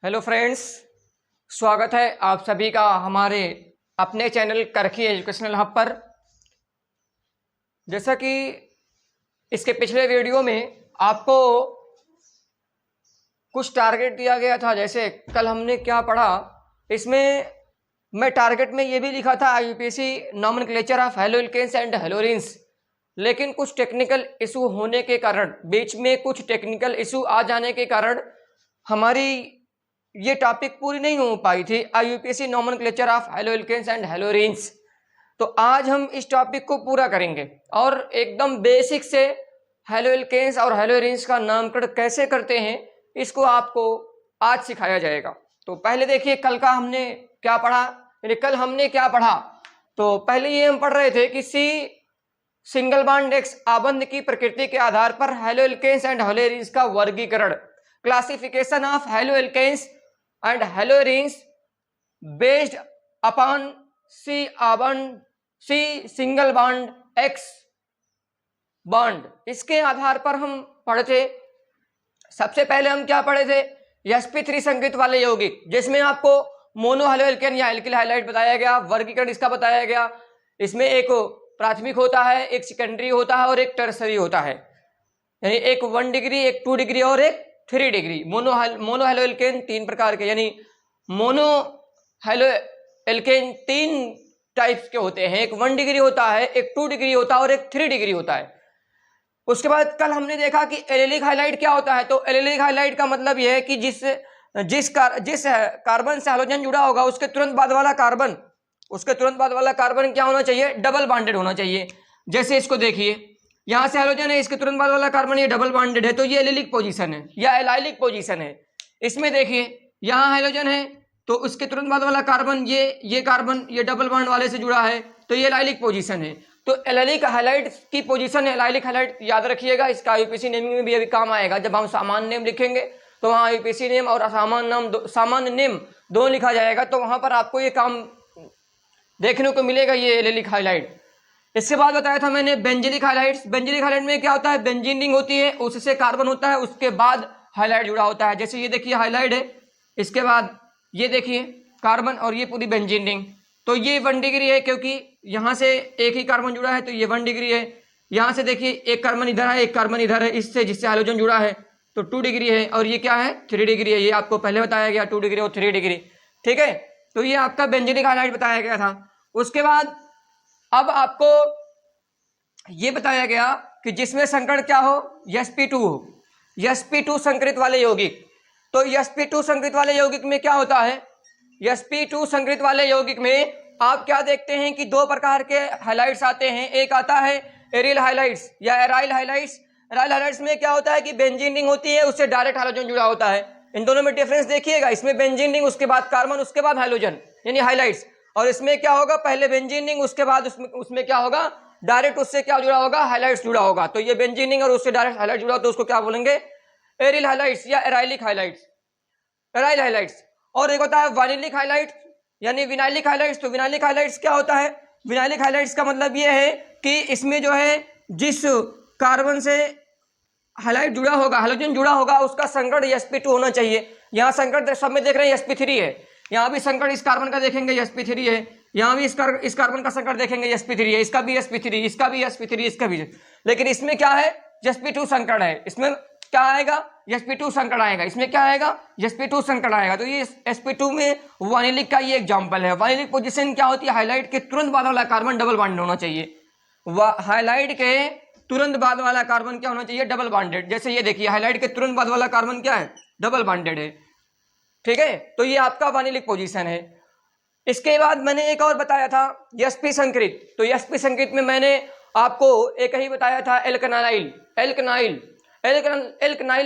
Hello friends, स्वागत है आप सभी का हमारे अपने चैनल करखी एजुकेशनल हब पर। जैसा कि इसके पिछले वीडियो में आपको कुछ टारगेट दिया गया था, जैसे कल हमने क्या पढ़ा, इसमें मैं टारगेट में ये भी लिखा था UPSC nomenclature of haloalkanes and हैलोरिन्स, लेकिन कुछ टेक्निकल इशू होने के कारण, बीच में कुछ टेक्निकल इशू आ जाने के कारण हमारी ये टॉपिक पूरी नहीं हो पाई थी, UPSC nomenclature of haloalkanes and हैलोरिन्स। तो आज हम इस टॉपिक को पूरा करेंगे और एकदम बेसिक से हैलोइल्केन्स और हैलोरिन्स का नामकरण कैसे करते हैं इसको आपको आज सिखाया जाएगा। तो पहले देखिए कल का हमने क्या पढ़ा, यानी कल हमने क्या पढ़ा। तो पहले ये हम पढ़ रहे थे कि सी सिंगल बॉन्ड एक्स आबंध की प्रकृति के आधार पर हैलोइल्केन्स एंड हैलोरिन्स का वर्गीकरण, classification of haloalkanes and haloarenes based upon C single bond X bond, इसके आधार पर हम पढ़े थे। सबसे पहले हम क्या पढ़े थे, sp3 संकेत वाले यौगिक, जिसमें आपको मोनो हैलोइल्केन या एल्किल हैलाइड बताया गया, वर्गीकरण इसका बताया गया। इसमें एक प्राथमिक होता है, एक सेकेंडरी होता है और एक टर्सरी होता है, यानी एक 1 डिग्री, एक 2 डिग्री और एक 3 डिग्री। मोनो हैलोइल्केन 3 प्रकार के, यानी मोनो हैलोइल्केन 3 टाइप्स के होते हैं, एक 1 डिग्री होता है, एक 2 डिग्री होता है और एक 3 डिग्री होता है। उसके बाद कल हमने देखा कि एलेलिक हाइलाइट क्या होता है। तो एलेलिक हाइलाइट का मतलब यह है कि जिस कार्बन से हैलोजन जुड़ा होगा उसके तुरंत बाद वाला कार्बन क्या होना चाहिए, डबल बॉन्डेड होना चाहिए। जैसे इसको देखिए, यहां से हैलोजन है, इसके तुरंत बाद वाला कार्बन ये डबल बॉन्डेड है, तो ये एलिलिक पोजीशन है या एलाइलिक पोजीशन है। इसमें देखिए यहां हैलोजन है तो उसके तुरंत बाद वाला कार्बन ये कार्बन ये डबल बॉन्ड वाले से जुड़ा है, तो ये एलाइलिक पोजीशन है। तो एलाइलिक हैलाइड की पोजीशन है, एलाइलिक हैलाइड याद रखिएगा, इसका यूपीएससी नेमिंग में भी अभी काम आएगा। जब हम सामान्य नेम लिखेंगे तो वहाँ यूपीएससी नेम और सामान्य नेम दोनों लिखा जाएगा, तो वहां पर आपको ये काम देखने को मिलेगा, ये एलाइलिक हाइलाइट। इसके बाद बताया था मैंने बेंजीनिक हाइलाइट्स। बेंजीनिक हाइलाइट में क्या होता है, बेंजीन रिंग होती है, उससे कार्बन होता है, उसके बाद हाइलाइट जुड़ा होता है। जैसे ये देखिए हाइलाइट है, इसके बाद ये देखिए कार्बन और ये पूरी बेंजीन रिंग, तो ये 1 डिग्री है क्योंकि यहाँ से एक ही कार्बन जुड़ा है, तो ये 1 डिग्री है। यहाँ से देखिए एक कार्बन इधर है, एक कार्बन इधर है, इससे जिससे हैलोजन जुड़ा है, तो 2 डिग्री है। और ये क्या है, 3 डिग्री है। ये आपको पहले बताया गया 2 डिग्री और 3 डिग्री, ठीक है। तो ये आपका बेंजीनिक हाइलाइट बताया गया था। उसके बाद अब आपको ये बताया गया कि जिसमें संकरण क्या हो, sp2 हो, sp2 संकरित वाले यौगिक। तो sp2 संकरित वाले यौगिक में क्या होता है, sp2 संकरित वाले यौगिक में आप क्या देखते हैं कि 2 प्रकार के हाइलाइट्स आते हैं। एक आता है एरियल हाइलाइट्स या एराइल हाइलाइट्स। एराइल हाइलाइट्स में क्या होता है कि बेंजीन रिंग होती है, उससे डायरेक्ट हैलोजन जुड़ा होता है। इन दोनों में डिफरेंस देखिएगा, इसमें बेंजीन रिंग, उसके बाद कार्बन, उसके बाद हैलोजन, यानी हाइलाइट्स। और इसमें क्या होगा, पहले बेंजीन रिंग, उसके बाद उसमें क्या होगा, डायरेक्ट उससे क्या जुड़ा होगा, हाइलाइट्स जुड़ा होगा। तो ये बेंजीन रिंग और उससे डायरेक्ट हाइलाइट जुड़ा, तो उसको क्या बोलेंगे, एरियल हाइलाइट्स या एराइलिक हाइलाइट्स, एराइल हाइलाइट्स। और एक होता है वानिलिक हाइलाइट यानी विनाइलिक हाइलाइट्स। तो विनाइलिक हाइलाइट्स क्या होता है, विनाइलिक हाइलाइट्स का मतलब ये है कि इसमें जो है जिस कार्बन से हाइलाइट जुड़ा होगा, हैलोजन जुड़ा होगा, उसका संकरण sp2 होना चाहिए। यहाँ संकरण सब में देख रहे हैं sp3 है, यहाँ भी संकरण इस कार्बन का देखेंगे sp3 है, यहाँ भी इस कार्बन का संकरण देखेंगे sp3 है, इसका भी sp3, इसका भी sp3, इसका भी। लेकिन इसमें क्या है, sp2 संकरण है। इसमें क्या आएगा, sp2 संकरण आएगा। इसमें क्या आएगा, sp2 संकरण आएगा। तो ये sp2 में वानिलिक का ये एग्जांपल है। वानिलिक पोजीशन क्या होती है, हाइलाइट के तुरंत बाद वाला कार्बन डबल बॉन्डेड होना चाहिए। हाइलाइट के तुरंत बाद वाला कार्बन क्या होना चाहिए, डबल बॉन्डेड। जैसे ये देखिए हाइलाइट के तुरंत बाद वाला कार्बन क्या है, डबल बॉन्डेड है, ठीक है। तो ये आपका वानिलिक पोजीशन है। इसके बाद मैंने एक और बताया था sp संकरित। तो sp संकरित में मैंने आपको एक ही बताया था, एल्कनाइल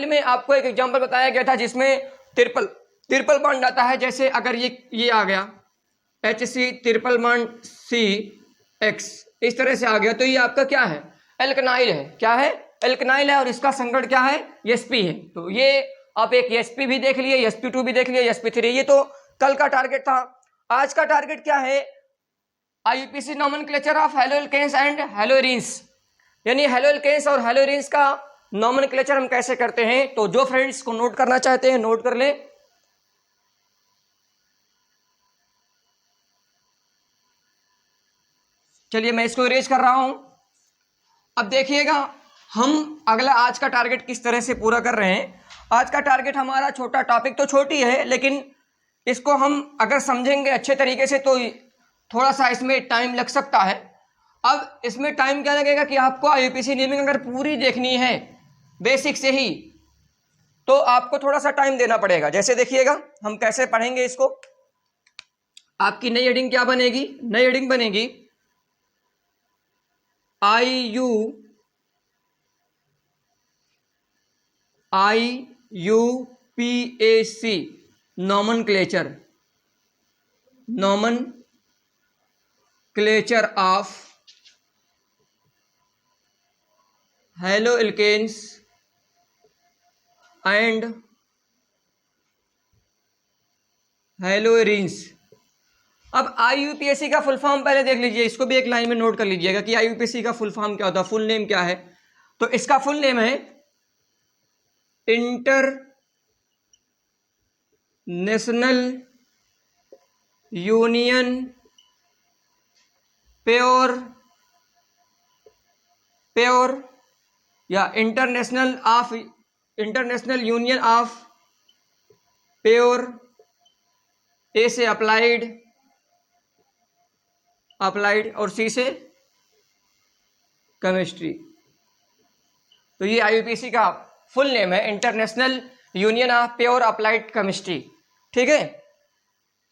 में आपको एक एग्जांपल बताया गया था जिसमें ट्रिपल बॉन्ड आता है। जैसे अगर ये आ गया HC ट्रिपल बॉन्ड CX, इस तरह से आ गया, तो ये आपका क्या है, एल्कनाइल है। क्या है, एल्कनाइल है, और इसका संकरण क्या है, sp है। तो ये आप एक sp भी देख लिए, sp2 भी देख लिए, sp3। ये तो कल का टारगेट था। आज का टारगेट क्या है, UPSC nomenclature of haloalkanes and हैलोरिन्स, यानी हैलोइल्केन्स और हैलोरिन्स का नॉमेनक्लेचर हम कैसे करते हैं। तो जो फ्रेंड्स को नोट करना चाहते हैं नोट कर लें। चलिए मैं इसको इरेज कर रहा हूं। अब देखिएगा हम अगला आज का टारगेट किस तरह से पूरा कर रहे हैं। आज का टारगेट हमारा छोटा, टॉपिक तो छोटी है लेकिन इसको हम अगर समझेंगे अच्छे तरीके से तो थोड़ा सा इसमें टाइम लग सकता है। अब इसमें टाइम क्या लगेगा कि आपको आईयूपीएसी नेमिंग अगर पूरी देखनी है बेसिक से ही तो आपको थोड़ा सा टाइम देना पड़ेगा। जैसे देखिएगा हम कैसे पढ़ेंगे इसको। आपकी नई हेडिंग क्या बनेगी? नई हेडिंग बनेगी आईयूपीएसी नॉमनक्लेचर ऑफ हैलोएल्केन्स एंड हैलोएरीन्स। अब आईयूपीएसी का फुल फॉर्म पहले देख लीजिए, इसको भी एक लाइन में नोट कर लीजिएगा कि आईयूपीएसी का फुल फॉर्म क्या होता है, फुल नेम क्या है। तो इसका फुल नेम है इंटरनेशनल यूनियन प्योर या इंटरनेशनल यूनियन ऑफ प्योर, ए से अप्लाइड और सी से केमिस्ट्री। तो ये आईयूपीएसी का फुल नेम है, international union of pure applied chemistry. ठीक है।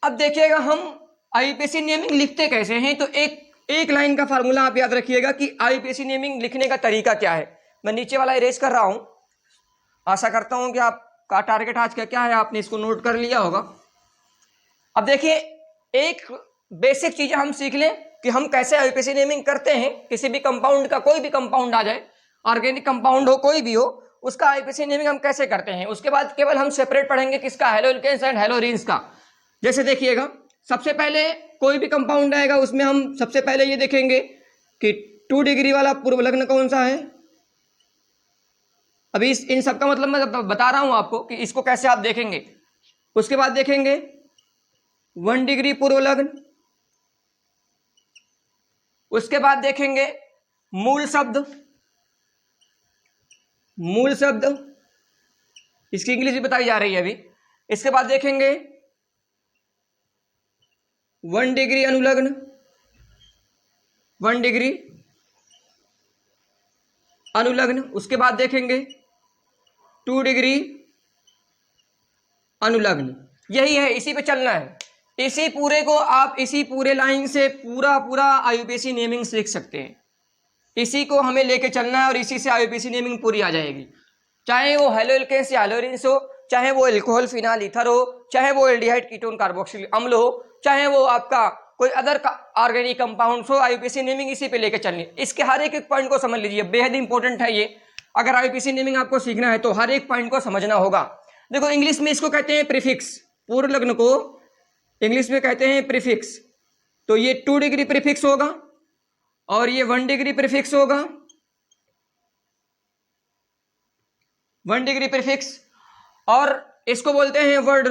अब देखिएगा हम आईयूपीएसी नेमिंग लिखते कैसे हैं। तो एक लाइन का फार्मूला आप याद रखिएगा कि आईयूपीएसी नेमिंग लिखने का तरीका क्या है। मैं नीचे वाला इरेज कर रहा हूं। आशा करता हूं कि आपका टारगेट आज का क्या है, आपने इसको नोट कर लिया होगा। अब देखिए एक बेसिक चीजें हम सीख लें कि हम कैसे आईयूपीएसी नेमिंग करते हैं। किसी भी कंपाउंड का, कोई भी कंपाउंड आ जाए, ऑर्गेनिक कंपाउंड हो, कोई भी हो, उसका आईयूपीएसी नेमिंग हम कैसे करते हैं। उसके बाद केवल हम सेपरेट पढ़ेंगे किसका, हैलोएल्केन्स एंड हैलोरीन्स का। जैसे देखिएगा सबसे पहले कोई भी कंपाउंड आएगा उसमें हम सबसे पहले ये देखेंगे कि 2 डिग्री वाला पूर्व लग्न कौन सा है। अभी इन सब का मतलब मैं बता रहा हूं आपको कि इसको कैसे आप देखेंगे। उसके बाद देखेंगे 1 डिग्री पूर्व लग्न। उसके बाद देखेंगे मूल शब्द, इसकी इंग्लिश भी बताई जा रही है अभी। इसके बाद देखेंगे 1 डिग्री अनुलग्न, 1 डिग्री अनुलग्न। उसके बाद देखेंगे 2 डिग्री अनुलग्न। यही है, इसी पे चलना है। इसी पूरे को आप इसी पूरे लाइन से पूरा आईयूपीएसी नेमिंग सीख सकते हैं। इसी को हमें लेके चलना है और इसी से आईयूपीएसी नेमिंग पूरी आ जाएगी। चाहे वो हैलोएल्केन्स या हैलोरीन्स हो, चाहे वो एल्कोहल फिनाल ईथर हो, चाहे वो एल्डिहाइड कीटोन कार्बोक्सिल अम्ल हो, चाहे वो आपका कोई अदर ऑर्गेनिक कंपाउंड हो, आईयूपीएसी नेमिंग इसी पे लेके चलनी। इसके हर एक पॉइंट को समझ लीजिए, बेहद इंपॉर्टेंट है ये। अगर आईयूपीएसी नेमिंग आपको सीखना है तो हर एक पॉइंट को समझना होगा। देखो इंग्लिश में इसको कहते हैं प्रीफिक्स, पूर्व लग्न को इंग्लिश में कहते हैं प्रीफिक्स। तो ये 2 डिग्री प्रीफिक्स होगा और ये 1 डिग्री प्रीफिक्स होगा, 1 डिग्री प्रीफिक्स। और इसको बोलते हैं वर्ड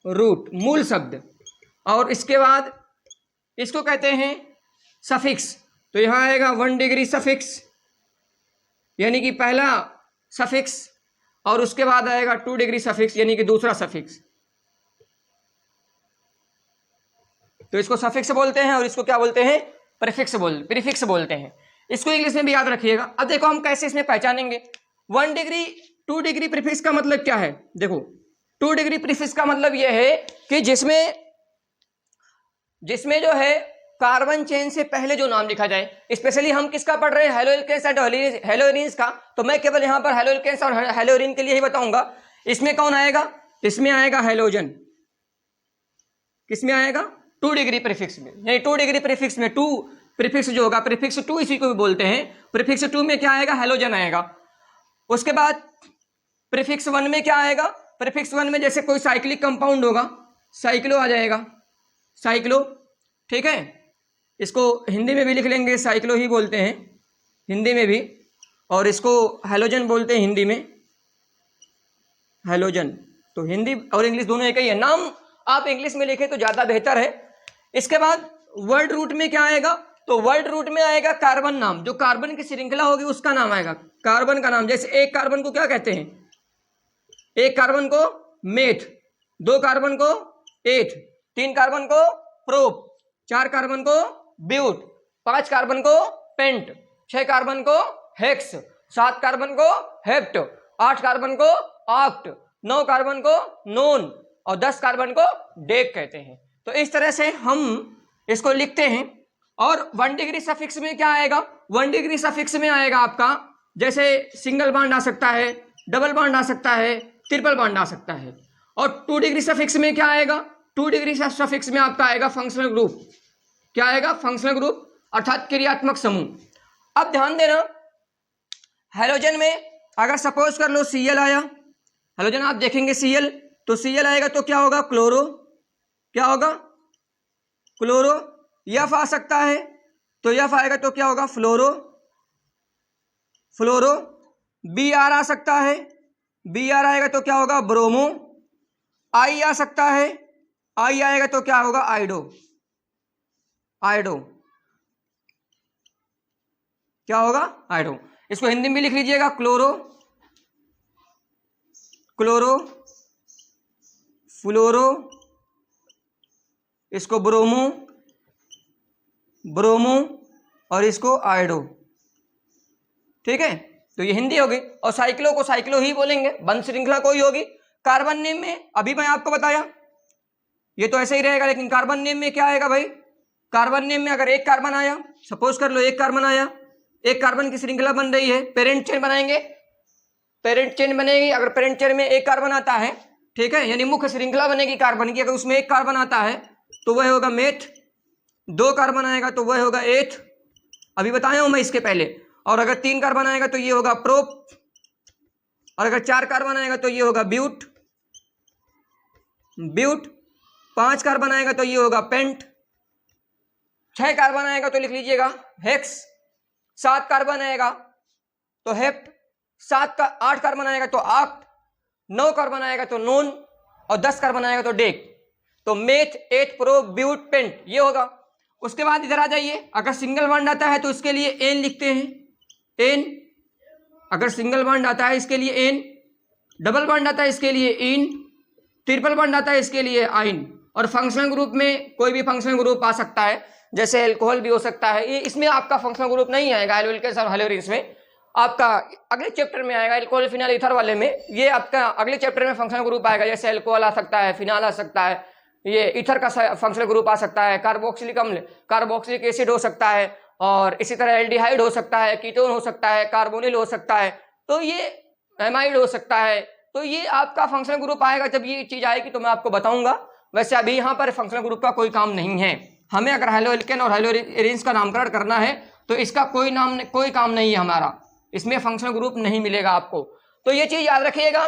रूट, मूल शब्द। और इसके बाद इसको कहते हैं सफिक्स। तो यहां आएगा 1 डिग्री सफिक्स, यानी कि पहला सफिक्स, और उसके बाद आएगा 2 डिग्री सफिक्स, यानी कि दूसरा सफिक्स। तो इसको सफिक्स बोलते हैं और इसको क्या बोलते हैं, प्रीफिक्स बोलते हैं। इसको इंग्लिश में भी याद रखिएगा। अब देखो हम कैसे इसमें पहचानेंगे। 1 डिग्री 2 डिग्री प्रीफिक्स का मतलब क्या है। देखो 2 डिग्री प्रीफिक्स का मतलब यह है कि जिसमें जो है कार्बन चेन से पहले जो नाम लिखा जाए। स्पेशली हम किसका पढ़ रहे हैं, हैलोएल्केन्स एंड हैलोरीन्स का। तो मैं केवल यहां पर हैलोएल्केन्स और हैलोरीन के लिए ही बताऊंगा। इसमें कौन आएगा, इसमें आएगा हैलोजन। किसमें आएगा, 2 डिग्री प्रीफिक्स में। यानी 2 डिग्री प्रीफिक्स में 2 प्रीफिक्स जो होगा, प्रीफिक्स 2 इसी को भी बोलते हैं। प्रीफिक्स 2 में क्या आएगा, हैलोजन आएगा। उसके बाद प्रीफिक्स 1 में क्या आएगा, प्रीफिक्स 1 में जैसे कोई साइक्लिक कंपाउंड होगा, साइक्लो आ जाएगा, साइक्लो। ठीक है, इसको हिंदी में भी लिख लेंगे, साइक्लो ही बोलते हैं हिंदी में भी, और इसको हैलोजन बोलते हैं हिंदी में, हैलोजन। तो हिंदी और इंग्लिश दोनों एक ही है। नाम आप इंग्लिश में लिखें तो ज्यादा बेहतर है। इसके बाद वर्ड रूट में क्या आएगा, तो वर्ड रूट में आएगा कार्बन नाम, जो कार्बन की श्रृंखला होगी उसका नाम आएगा, कार्बन का नाम। जैसे एक कार्बन को क्या कहते हैं, एक कार्बन को मेथ, दो कार्बन को एथ, तीन कार्बन को प्रोप, चार कार्बन को ब्यूट, पांच कार्बन को पेंट, छह कार्बन को हेक्स, सात कार्बन को हेप्ट, आठ कार्बन को ऑक्ट, नौ कार्बन को नोन और 10 कार्बन को डेक कहते हैं। तो इस तरह से हम इसको लिखते हैं। और 1 डिग्री सफिक्स में क्या आएगा, 1 डिग्री सफिक्स में आएगा आपका, जैसे सिंगल बॉन्ड आ सकता है, डबल बॉन्ड आ सकता है, ट्रिपल बॉन्ड आ सकता है। और 2 डिग्री सफिक्स में क्या आएगा, 2 डिग्री सफिक्स में आपका आएगा फंक्शनल ग्रुप। क्या आएगा, फंक्शनल ग्रुप अर्थात क्रियात्मक समूह। अब ध्यान देना, हेलोजन में अगर सपोज कर लो Cl आया, हेलोजन आप देखेंगे Cl, तो Cl आएगा तो क्या होगा, क्लोरो, क्या होगा, क्लोरो। F आ सकता है तो F आएगा तो क्या होगा, फ्लोरो, फ्लोरो। Br आ सकता है, Br आएगा तो क्या होगा, ब्रोमो। I आ सकता है, I आएगा तो क्या होगा, आइडो, आइडो, क्या होगा, आइडो। इसको हिंदी में लिख लीजिएगा, क्लोरो, क्लोरो, फ्लोरो, इसको ब्रोमो, ब्रोमो और इसको आइडो। ठीक है, तो ये हिंदी होगी। और साइक्लो को साइक्लो ही बोलेंगे, बंद श्रृंखला कोई होगी। कार्बन नेम में अभी मैं आपको बताया, ये तो ऐसे ही रहेगा, लेकिन कार्बन नेम में क्या आएगा भाई, कार्बन नेम में अगर एक कार्बन आया, सपोज कर लो एक कार्बन आया, एक कार्बन की श्रृंखला बन रही है, पेरेंट चेन बनाएंगे, पेरेंट चेन बनेगी। अगर पेरेंट चेन में एक कार्बन आता है, ठीक है, यानी मुख्य श्रृंखला बनेगी कार्बन की, अगर उसमें एक कार्बन आता है तो वह होगा मेथ, दो कार्बन आएगा तो वह होगा एथ, अभी बताया हूं मैं इसके पहले। और अगर तीन कार्बन आएगा तो ये होगा प्रोप, और अगर चार कार्बन आएगा तो ये होगा ब्यूट, ब्यूट। पांच कार्बन आएगा तो ये होगा पेंट, छह कार्बन आएगा तो लिख लीजिएगा हेक्स, सात कार्बन आएगा तो हेप्ट, आठ कार्बन आएगा तो ऑक्ट, नौ कार्बन आएगा तो नोन और 10 कार्बन आएगा तो डेक। तो मेथ, एथ, प्रो, ब्यूट, पेंट ये होगा। उसके बाद इधर आ जाइए, अगर सिंगल बॉन्ड आता है तो इसके लिए एन लिखते हैं, एन। अगर सिंगल बॉन्ड आता है इसके लिए एन, डबल बॉन्ड आता है इसके लिए इन, ट्रिपल बॉन्ड आता है इसके लिए आइन। और फंक्शनल ग्रुप में कोई भी फंक्शनल ग्रुप आ सकता है, जैसे अल्कोहल भी हो सकता है। ये इसमें आपका फंक्शनल ग्रुप नहीं आएगा एल्विलकेस और हेलोरिन्स में, आपका अगले चैप्टर में आएगा, अल्कोहल फिनाल ईथर वाले में। ये आपका अगले चैप्टर में फंक्शनल ग्रुप आएगा, जैसे अल्कोहल आ सकता है, फिनाल आ सकता है, ये ईथर का फंक्शनल ग्रुप आ सकता है, कार्बोक्सिलिक अम्ल, कार्बोक्सिलिक एसिड हो सकता है, और इसी तरह एल्डिहाइड हो सकता है, कीटोन हो सकता है, कार्बोनिल हो सकता है, तो ये एमाइड हो सकता है। तो ये आपका फंक्शनल ग्रुप आएगा, जब ये चीज आएगी तो मैं आपको बताऊंगा। वैसे अभी यहाँ पर फंक्शनल ग्रुप का कोई काम नहीं है, हमें अगर हेलोएल्केन और हेलोएरिन्स का नामकरण करना है तो इसका कोई काम नहीं है हमारा, इसमें फंक्शनल ग्रुप नहीं मिलेगा आपको। तो ये चीज याद रखिएगा,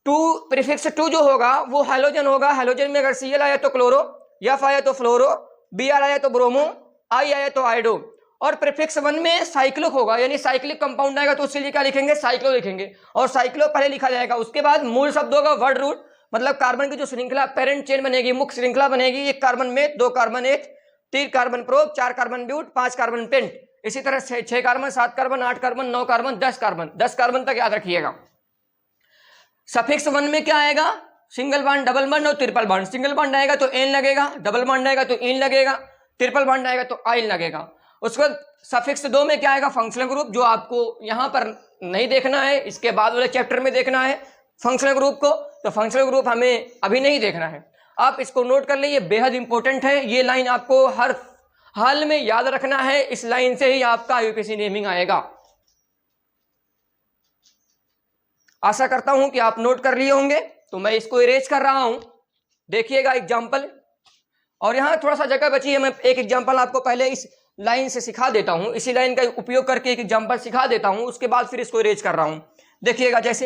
टू प्रीफिक्स टू जो होगा वो हेलोजन होगा। हेलोजन में अगर Cl आया तो क्लोरो, F आया तो फ्लोरो, Br आया तो ब्रोमो, I आया तो आइडो। और प्रीफिक्स 1 में साइक्लिक होगा, यानी साइक्लिक कंपाउंड आएगा तो उसके लिए क्या लिखेंगे, साइक्लो लिखेंगे, और साइक्लो पहले लिखा जाएगा। उसके बाद मूल शब्द होगा वर्ड रूट, मतलब कार्बन की जो श्रृंखला पेरेंट चेन बनेगी, मुख्य श्रृंखला बनेगी, एक कार्बन मेथ, दो कार्बन एथ, तीन कार्बन प्रोप, चार कार्बन ब्यूट, पांच कार्बन पेंट, इसी तरह से 6 carbon, 7 carbon, 8 carbon, 9 carbon, 10 carbon, 10 carbon तक याद रखिएगा। सफिक्स 1 में क्या आएगा, सिंगल बॉन्ड, डबल बॉन्ड और ट्रिपल बॉन्ड। सिंगल बॉन्ड आएगा तो एन लगेगा, डबल बॉन्ड आएगा तो इन लगेगा, ट्रिपल बॉन्ड आएगा तो आइन लगेगा। उसके बाद सफिक्स 2 में क्या आएगा, फंक्शनल ग्रुप, जो आपको यहाँ पर नहीं देखना है, इसके बाद वाले चैप्टर में देखना है फंक्शनल ग्रुप को। तो फंक्शनल ग्रुप हमें अभी नहीं देखना है, आप इसको नोट कर लीजिए, बेहद इंपॉर्टेंट है ये लाइन, आपको हर हाल में याद रखना है। इस लाइन से ही आपका यूपीएससी नेमिंग आएगा। आशा करता हूं कि आप नोट कर लिए होंगे, तो मैं इसको इरेज कर रहा हूं, देखिएगा एग्जाम्पल। और यहां थोड़ा सा जगह बची है, मैं एक एग्जाम्पल आपको पहले इस लाइन से सिखा देता हूं, इसी लाइन का उपयोग करके एक एग्जाम्पल सिखा देता हूं, उसके बाद फिर इसको इरेज कर रहा हूं। देखिएगा, जैसे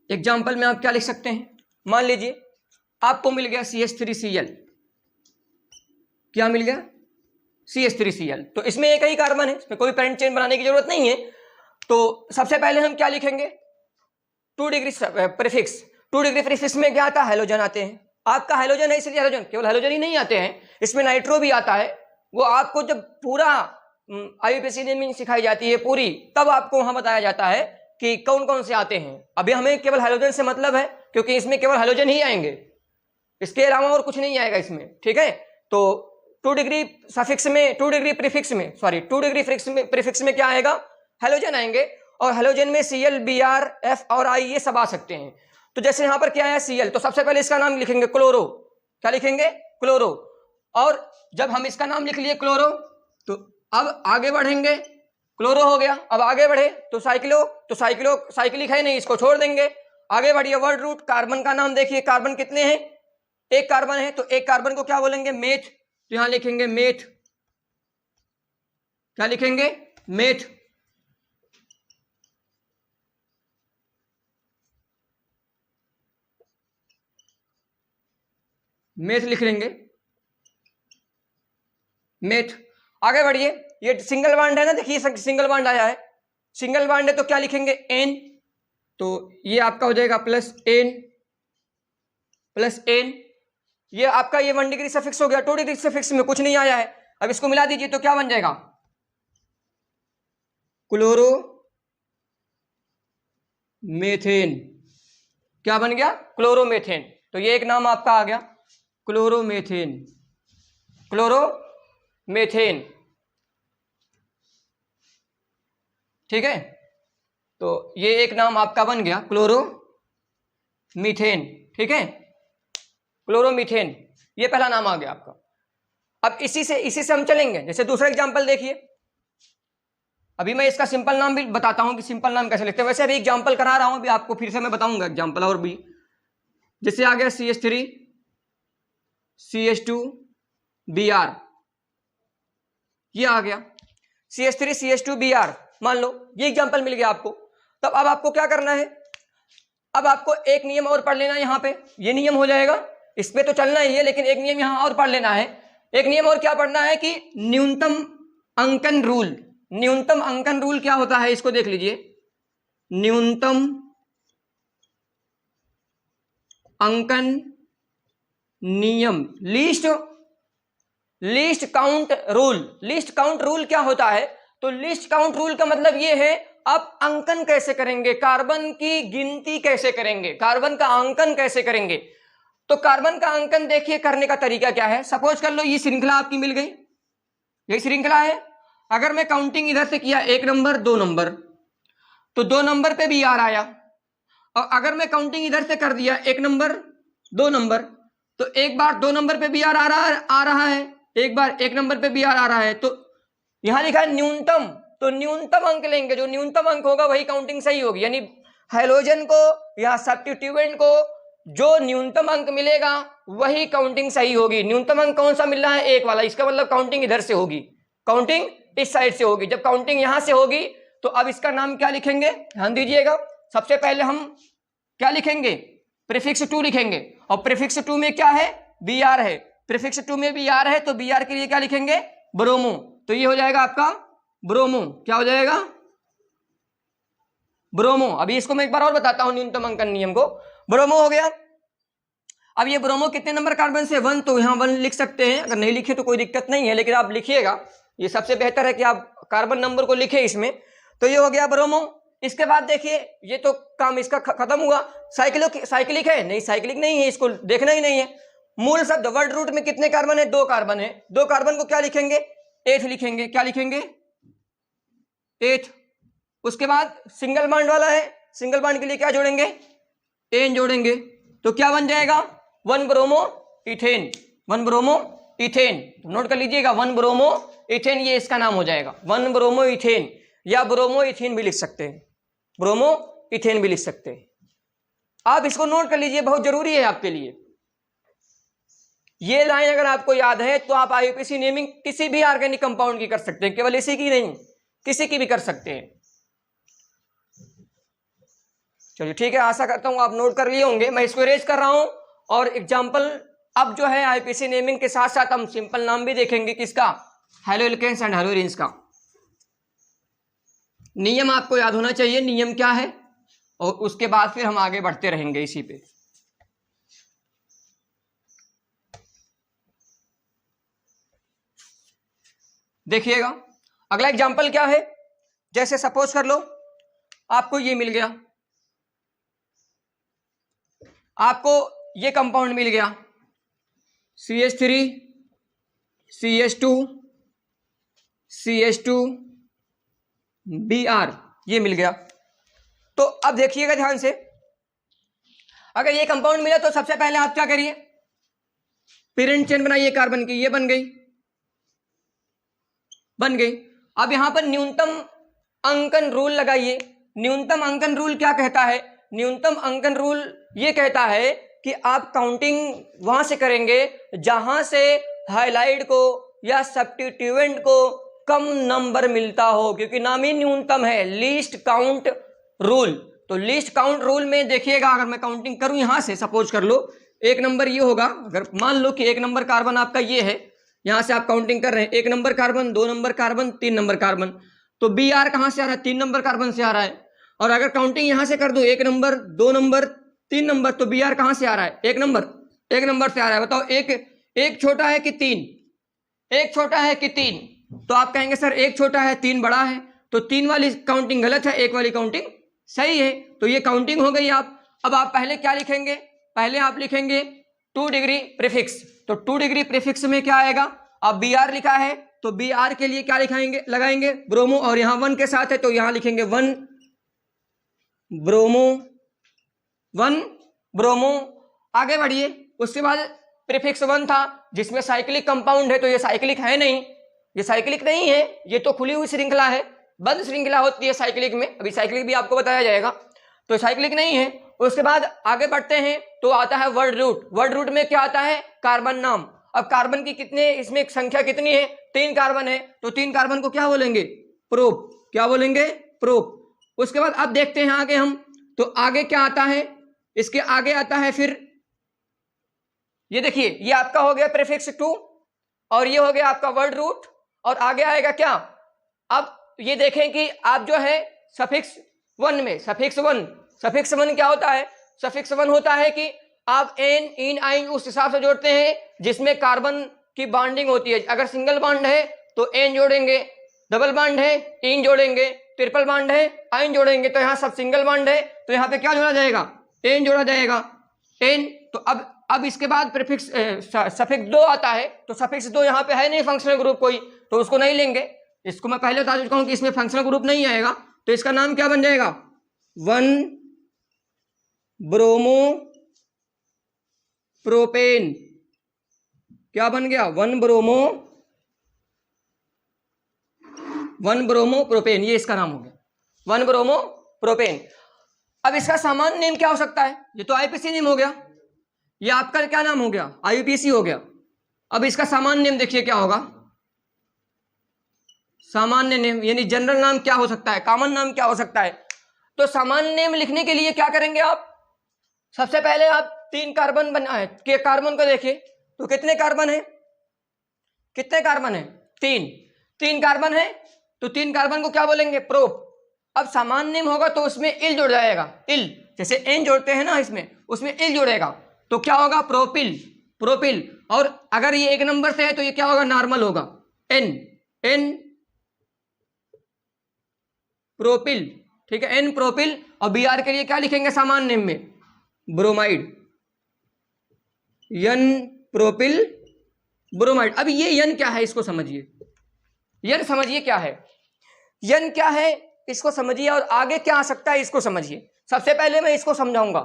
एग्जाम्पल में आप क्या लिख सकते हैं, मान लीजिए आपको मिल गया CH3Cl, क्या मिल गया, CH3Cl। तो इसमें एक ही कार्बन है, इसमें कोई पेरेंट चेन बनाने की जरूरत नहीं है। तो सबसे पहले हम क्या लिखेंगे, 2 डिग्री प्रीफिक्स। 2 डिग्री प्रीफिक्स में क्या आता है, हैलोजन आते हैं। आपका हैलोजन है इसलिए हैलोजन, केवल हैलोजन ही नहीं आते हैं, इसमें नाइट्रो भी आता है। वो आपको जब पूरा आईयूपीएसी नेमिंग सिखाई जाती है पूरी, तब आपको वहां बताया जाता है कि कौन कौन से आते हैं। अभी हमें केवल हैलोजन से मतलब है, क्योंकि इसमें केवल हैलोजन ही आएंगे, इसके अलावा और कुछ नहीं आएगा इसमें, ठीक है। तो 2 डिग्री सफिक्स में, 2 डिग्री प्रीफिक्स में, सॉरी 2 डिग्री प्रीफिक्स में क्या आएगा, हैलोजन आएंगे। और हैलोजन में Cl, Br, F और I ये सब आ सकते हैं। तो जैसे यहां पर क्या है Cl, तो सबसे पहले इसका नाम लिखेंगे क्लोरो, क्या लिखेंगे, क्लोरो। और जब हम इसका नाम लिख लिए क्लोरो, तो अब आगे बढ़ेंगे, क्लोरो हो गया, अब आगे बढ़े तो साइक्लो, तो साइक्लिक है नहीं, इसको छोड़ देंगे। आगे बढ़िए वर्ड रूट, कार्बन का नाम देखिए, कार्बन कितने हैं, एक कार्बन है, तो एक कार्बन को क्या बोलेंगे, मेथ, तो यहां लिखेंगे मेथ, क्या लिखेंगे, मेथ। मेथ लिख लेंगे, मेथ। आगे बढ़िए, ये सिंगल बॉन्ड है ना, देखिए सिंगल बॉन्ड आया है, सिंगल बॉन्ड है तो क्या लिखेंगे, एन, तो ये आपका हो जाएगा प्लस एन, प्लस एन। ये आपका ये 1 डिग्री सफिक्स हो गया, 2 डिग्री सफिक्स में कुछ नहीं आया है, अब इसको मिला दीजिए तो क्या बन जाएगा, क्लोरो मेथेन, क्या बन गया, क्लोरोमेथेन। तो ये एक नाम आपका आ गया, क्लोरोमेथेन, क्लोरोमेथेन, ठीक है। तो ये एक नाम आपका बन गया क्लोरोमीथेन, ठीक है, क्लोरोमीथेन, ये पहला नाम आ गया आपका। अब इसी से हम चलेंगे, जैसे दूसरा एग्जांपल देखिए। अभी मैं इसका सिंपल नाम भी बताता हूं कि सिंपल नाम कैसे लिखते हैं, वैसे अभी एग्जांपल करा रहा हूं, अभी आपको फिर से मैं बताऊंगा एग्जांपल और भी। जैसे आ गया CH3 CH2 Br, ये आ गया CH3 CH2 Br, मान लो ये एग्जांपल मिल गया आपको। तब अब आपको क्या करना है, अब आपको एक नियम और पढ़ लेना है, यहां पे ये नियम हो जाएगा, इस पे तो चलना ही है, लेकिन एक नियम यहां और पढ़ लेना है। एक नियम और क्या पढ़ना है कि न्यूनतम अंकन रूल, न्यूनतम अंकन रूल क्या होता है, इसको देख लीजिए। न्यूनतम अंकन नियम, least count rule. Least count rule क्या होता है, तो लीस्ट काउंट रूल का मतलब ये है आप अंकन कैसे करेंगे, कार्बन की गिनती कैसे करेंगे, कार्बन का अंकन कैसे करेंगे। तो कार्बन का अंकन देखिए करने का तरीका क्या है। सपोज कर लो ये श्रृंखला आपकी मिल गई, यही श्रृंखला है। अगर मैं काउंटिंग इधर से किया 1 नंबर 2 नंबर, तो 2 नंबर पे Br आया। और अगर मैं काउंटिंग इधर से कर दिया 1 नंबर 2 नंबर, तो एक बार 2 नंबर पे Br आ रहा है, एक बार 1 नंबर पे Br आ रहा है। तो यहां लिखा है न्यूनतम, तो न्यूनतम अंक लेंगे, जो न्यूनतम अंक होगा वही काउंटिंग सही होगी। यानी हैलोजन को या सब्स्टिट्यूएंट को जो न्यूनतम अंक मिलेगा वही काउंटिंग सही होगी। न्यूनतम अंक कौन सा मिल रहा है, 1 वाला, इसका मतलब काउंटिंग इधर से होगी, काउंटिंग इस साइड से होगी। जब काउंटिंग यहां से होगी तो अब इसका नाम क्या लिखेंगे, ध्यान दीजिएगा। सबसे पहले हम क्या लिखेंगे, प्रीफिक्स 2 लिखेंगे, और प्रीफिक्स 2 में क्या है, Br है। प्रीफिक्स 2 में Br है तो Br के लिए क्या लिखेंगे, ब्रोमो। तो ये हो जाएगा आपका ब्रोमो, क्या हो जाएगा, ब्रोमो। अभी इसको मैं एक बार और बताता हूं न्यूनतम अंकन नियम को। ब्रोमो हो गया। अब ये ब्रोमो कितने नंबर कार्बन से, 1, तो यहां 1 लिख सकते हैं, अगर नहीं लिखे तो कोई दिक्कत नहीं है, लेकिन आप लिखिएगा, ये सबसे बेहतर है कि आप कार्बन नंबर को लिखे इसमें। तो ये हो गया ब्रोमो। इसके बाद देखिए ये तो काम इसका खत्म हुआ। साइक्लिक है, नहीं साइक्लिक नहीं है, इसको देखना ही नहीं है। मूल शब्द वर्ड रूट में कितने कार्बन है, 2 कार्बन है। 2 कार्बन को क्या लिखेंगे, 8 लिखेंगे, क्या लिखेंगे, 8। उसके बाद सिंगल बॉन्ड वाला है, सिंगल बॉन्ड के लिए क्या जोड़ेंगे, एन जोड़ेंगे, तो क्या बन जाएगा, 1 bromo ethane, 1 bromo ethane. Note कर लीजिएगा, 1 ब्रोमो इथेन, ये इसका नाम हो जाएगा, 1 ब्रोमो इथेन, या ब्रोमो इथेन भी लिख सकते हैं, ब्रोमो इथेन भी लिख सकते हैं। आप इसको नोट कर लीजिए, बहुत जरूरी है आपके लिए। ये लाइन अगर आपको याद है तो आप आईयूपीएसी नेमिंग किसी भी ऑर्गेनिक कंपाउंड की कर सकते हैं, केवल इसी की नहीं, किसी की भी कर सकते हैं। चलिए ठीक है, आशा करता हूं आप नोट कर लिए होंगे। मैं इसको इरेज कर रहा हूं और एग्जांपल अब जो है आईयूपीएसी नेमिंग के साथ साथ हम सिंपल नाम भी देखेंगे, किसका, हैलोएल्केन्स एंड हैलोइरिन्स का। नियम आपको याद होना चाहिए, नियम क्या है, और उसके बाद फिर हम आगे बढ़ते रहेंगे इसी पे। देखिएगा अगला एग्जाम्पल क्या है, जैसे सपोज कर लो आपको ये मिल गया, आपको ये कंपाउंड मिल गया CH3 CH2 CH2 Br, ये मिल गया। तो अब देखिएगा ध्यान से, अगर ये कंपाउंड मिला तो सबसे पहले आप क्या करिए, पेरेंट चेन बनाइए कार्बन की, ये बन गई। अब यहां पर न्यूनतम अंकन रूल लगाइए। न्यूनतम अंकन रूल क्या कहता है, न्यूनतम अंकन रूल ये कहता है कि आप काउंटिंग वहां से करेंगे जहां से हाइलाइट को या सब्स्टिट्यूएंट को कम नंबर मिलता हो, क्योंकि नाम ही न्यूनतम है, लीस्ट काउंट रूल। तो लीस्ट काउंट रूल में देखिएगा, अगर मैं काउंटिंग करूं यहां से, सपोज कर लो एक नंबर ये होगा, अगर मान लो कि एक नंबर कार्बन आपका ये है, यहां से आप काउंटिंग कर रहे हैं, एक नंबर कार्बन, दो नंबर कार्बन, तीन नंबर कार्बन, तो Br कहां से आ रहा है, तीन नंबर कार्बन से आ रहा है। और अगर काउंटिंग यहां से कर दो, एक नंबर, दो नंबर, तीन नंबर, तो Br कहां से आ रहा है, एक नंबर से आ रहा है। बताओ एक छोटा है कि तीन, एक छोटा है कि तीन, तो आप कहेंगे सर एक छोटा है तीन बड़ा है, तो तीन वाली काउंटिंग गलत है, एक वाली काउंटिंग सही है। तो ये काउंटिंग हो गई। अब आप पहले क्या लिखेंगे, पहले आप लिखेंगे 2 डिग्री प्रीफिक्स। तो 2 डिग्री प्रीफिक्स में क्या आएगा, अब Br लिखा है तो Br के लिए क्या लिखाएंगे, लगाएंगे ब्रोमो, और यहां 1 के साथ है तो यहां लिखेंगे 1 ब्रोमो, 1 ब्रोमो। आगे बढ़िए, उसके बाद प्रीफिक्स 1 था जिसमें साइक्लिक कंपाउंड है, तो ये साइक्लिक है नहीं, ये साइक्लिक नहीं है, ये तो खुली हुई श्रृंखला है, बंद श्रृंखला होती है साइक्लिक में, अभी साइक्लिक भी आपको बताया जाएगा, तो साइक्लिक नहीं है। उसके बाद आगे बढ़ते हैं तो आता है वर्ड रूट। वर्ड रूट में क्या आता है, कार्बन नाम। अब कार्बन की कितने, इसमें संख्या कितनी है, 3 कार्बन है, तो 3 कार्बन को क्या बोलेंगे, प्रोप, क्या बोलेंगे, प्रोप। उसके बाद अब देखते हैं आगे हम, तो आगे क्या आता है, इसके आगे आता है फिर ये देखिए, ये आपका हो गया प्रीफिक्स 2 और ये हो गया आपका वर्ड रूट, और आगे आएगा क्या, अब ये देखें कि आप जो है सफिक्स 1 में, सफिक्स 1 क्या होता है, सफिक्स 1 होता है कि आप एन, इन, आइन उस हिसाब से जोड़ते हैं जिसमें कार्बन की बॉन्डिंग होती है। अगर सिंगल बॉन्ड है तो एन जोड़ेंगे, डबल बॉन्ड है इन जोड़ेंगे, ट्रिपल बॉन्ड है आइन जोड़ेंगे। तो यहाँ सब सिंगल बॉन्ड है तो यहाँ पे क्या जोड़ा जाएगा, एन जोड़ा जाएगा, एन। तो अब इसके बाद प्रीफिक्स सफिक्स 2 आता है, तो सफिक्स 2 यहाँ पे है नहीं फंक्शनल ग्रुप कोई, तो उसको नहीं लेंगे। इसको मैं पहले बता चुका हूं कि इसमें फंक्शनल ग्रुप नहीं आएगा, तो इसका नाम क्या बन जाएगा, 1 ब्रोमो प्रोपेन। क्या बन गया, 1 ब्रोमो प्रोपेन, ये इसका नाम हो गया, 1 ब्रोमो प्रोपेन। अब इसका सामान्य नेम क्या हो सकता है, ये तो आईपीसी नेम हो गया, ये आपका क्या नाम हो गया, आईपीसी हो गया। अब इसका सामान्य नेम देखिए क्या होगा, सामान्य नेम यानी जनरल नाम क्या हो सकता है, कॉमन नाम क्या हो सकता है। तो सामान्य नेम लिखने के लिए क्या करेंगे आप, सबसे पहले आप 3 कार्बन बनाए के कार्बन को देखिए, तो कितने कार्बन है, कितने कार्बन है, 3 कार्बन है, तो 3 कार्बन को क्या बोलेंगे, प्रोप। अब सामान्य नेम होगा तो उसमें इल जुड़ जाएगा, इल, जैसे एन जोड़ते हैं ना इसमें, उसमें इल जुड़ेगा, तो क्या होगा, प्रोपिल। और अगर ये 1 नंबर से है तो ये क्या होगा, नॉर्मल होगा, एन प्रोपिल, ठीक है, एन प्रोपिल। और Br के लिए क्या लिखेंगे सामान्य नेम में, ब्रोमाइड, यन प्रोपिल ब्रोमाइड। अब ये यन क्या है इसको समझिए, यन समझिए क्या है, यन क्या है इसको समझिए, और आगे क्या आ सकता है इसको समझिए। सबसे पहले मैं इसको समझाऊंगा,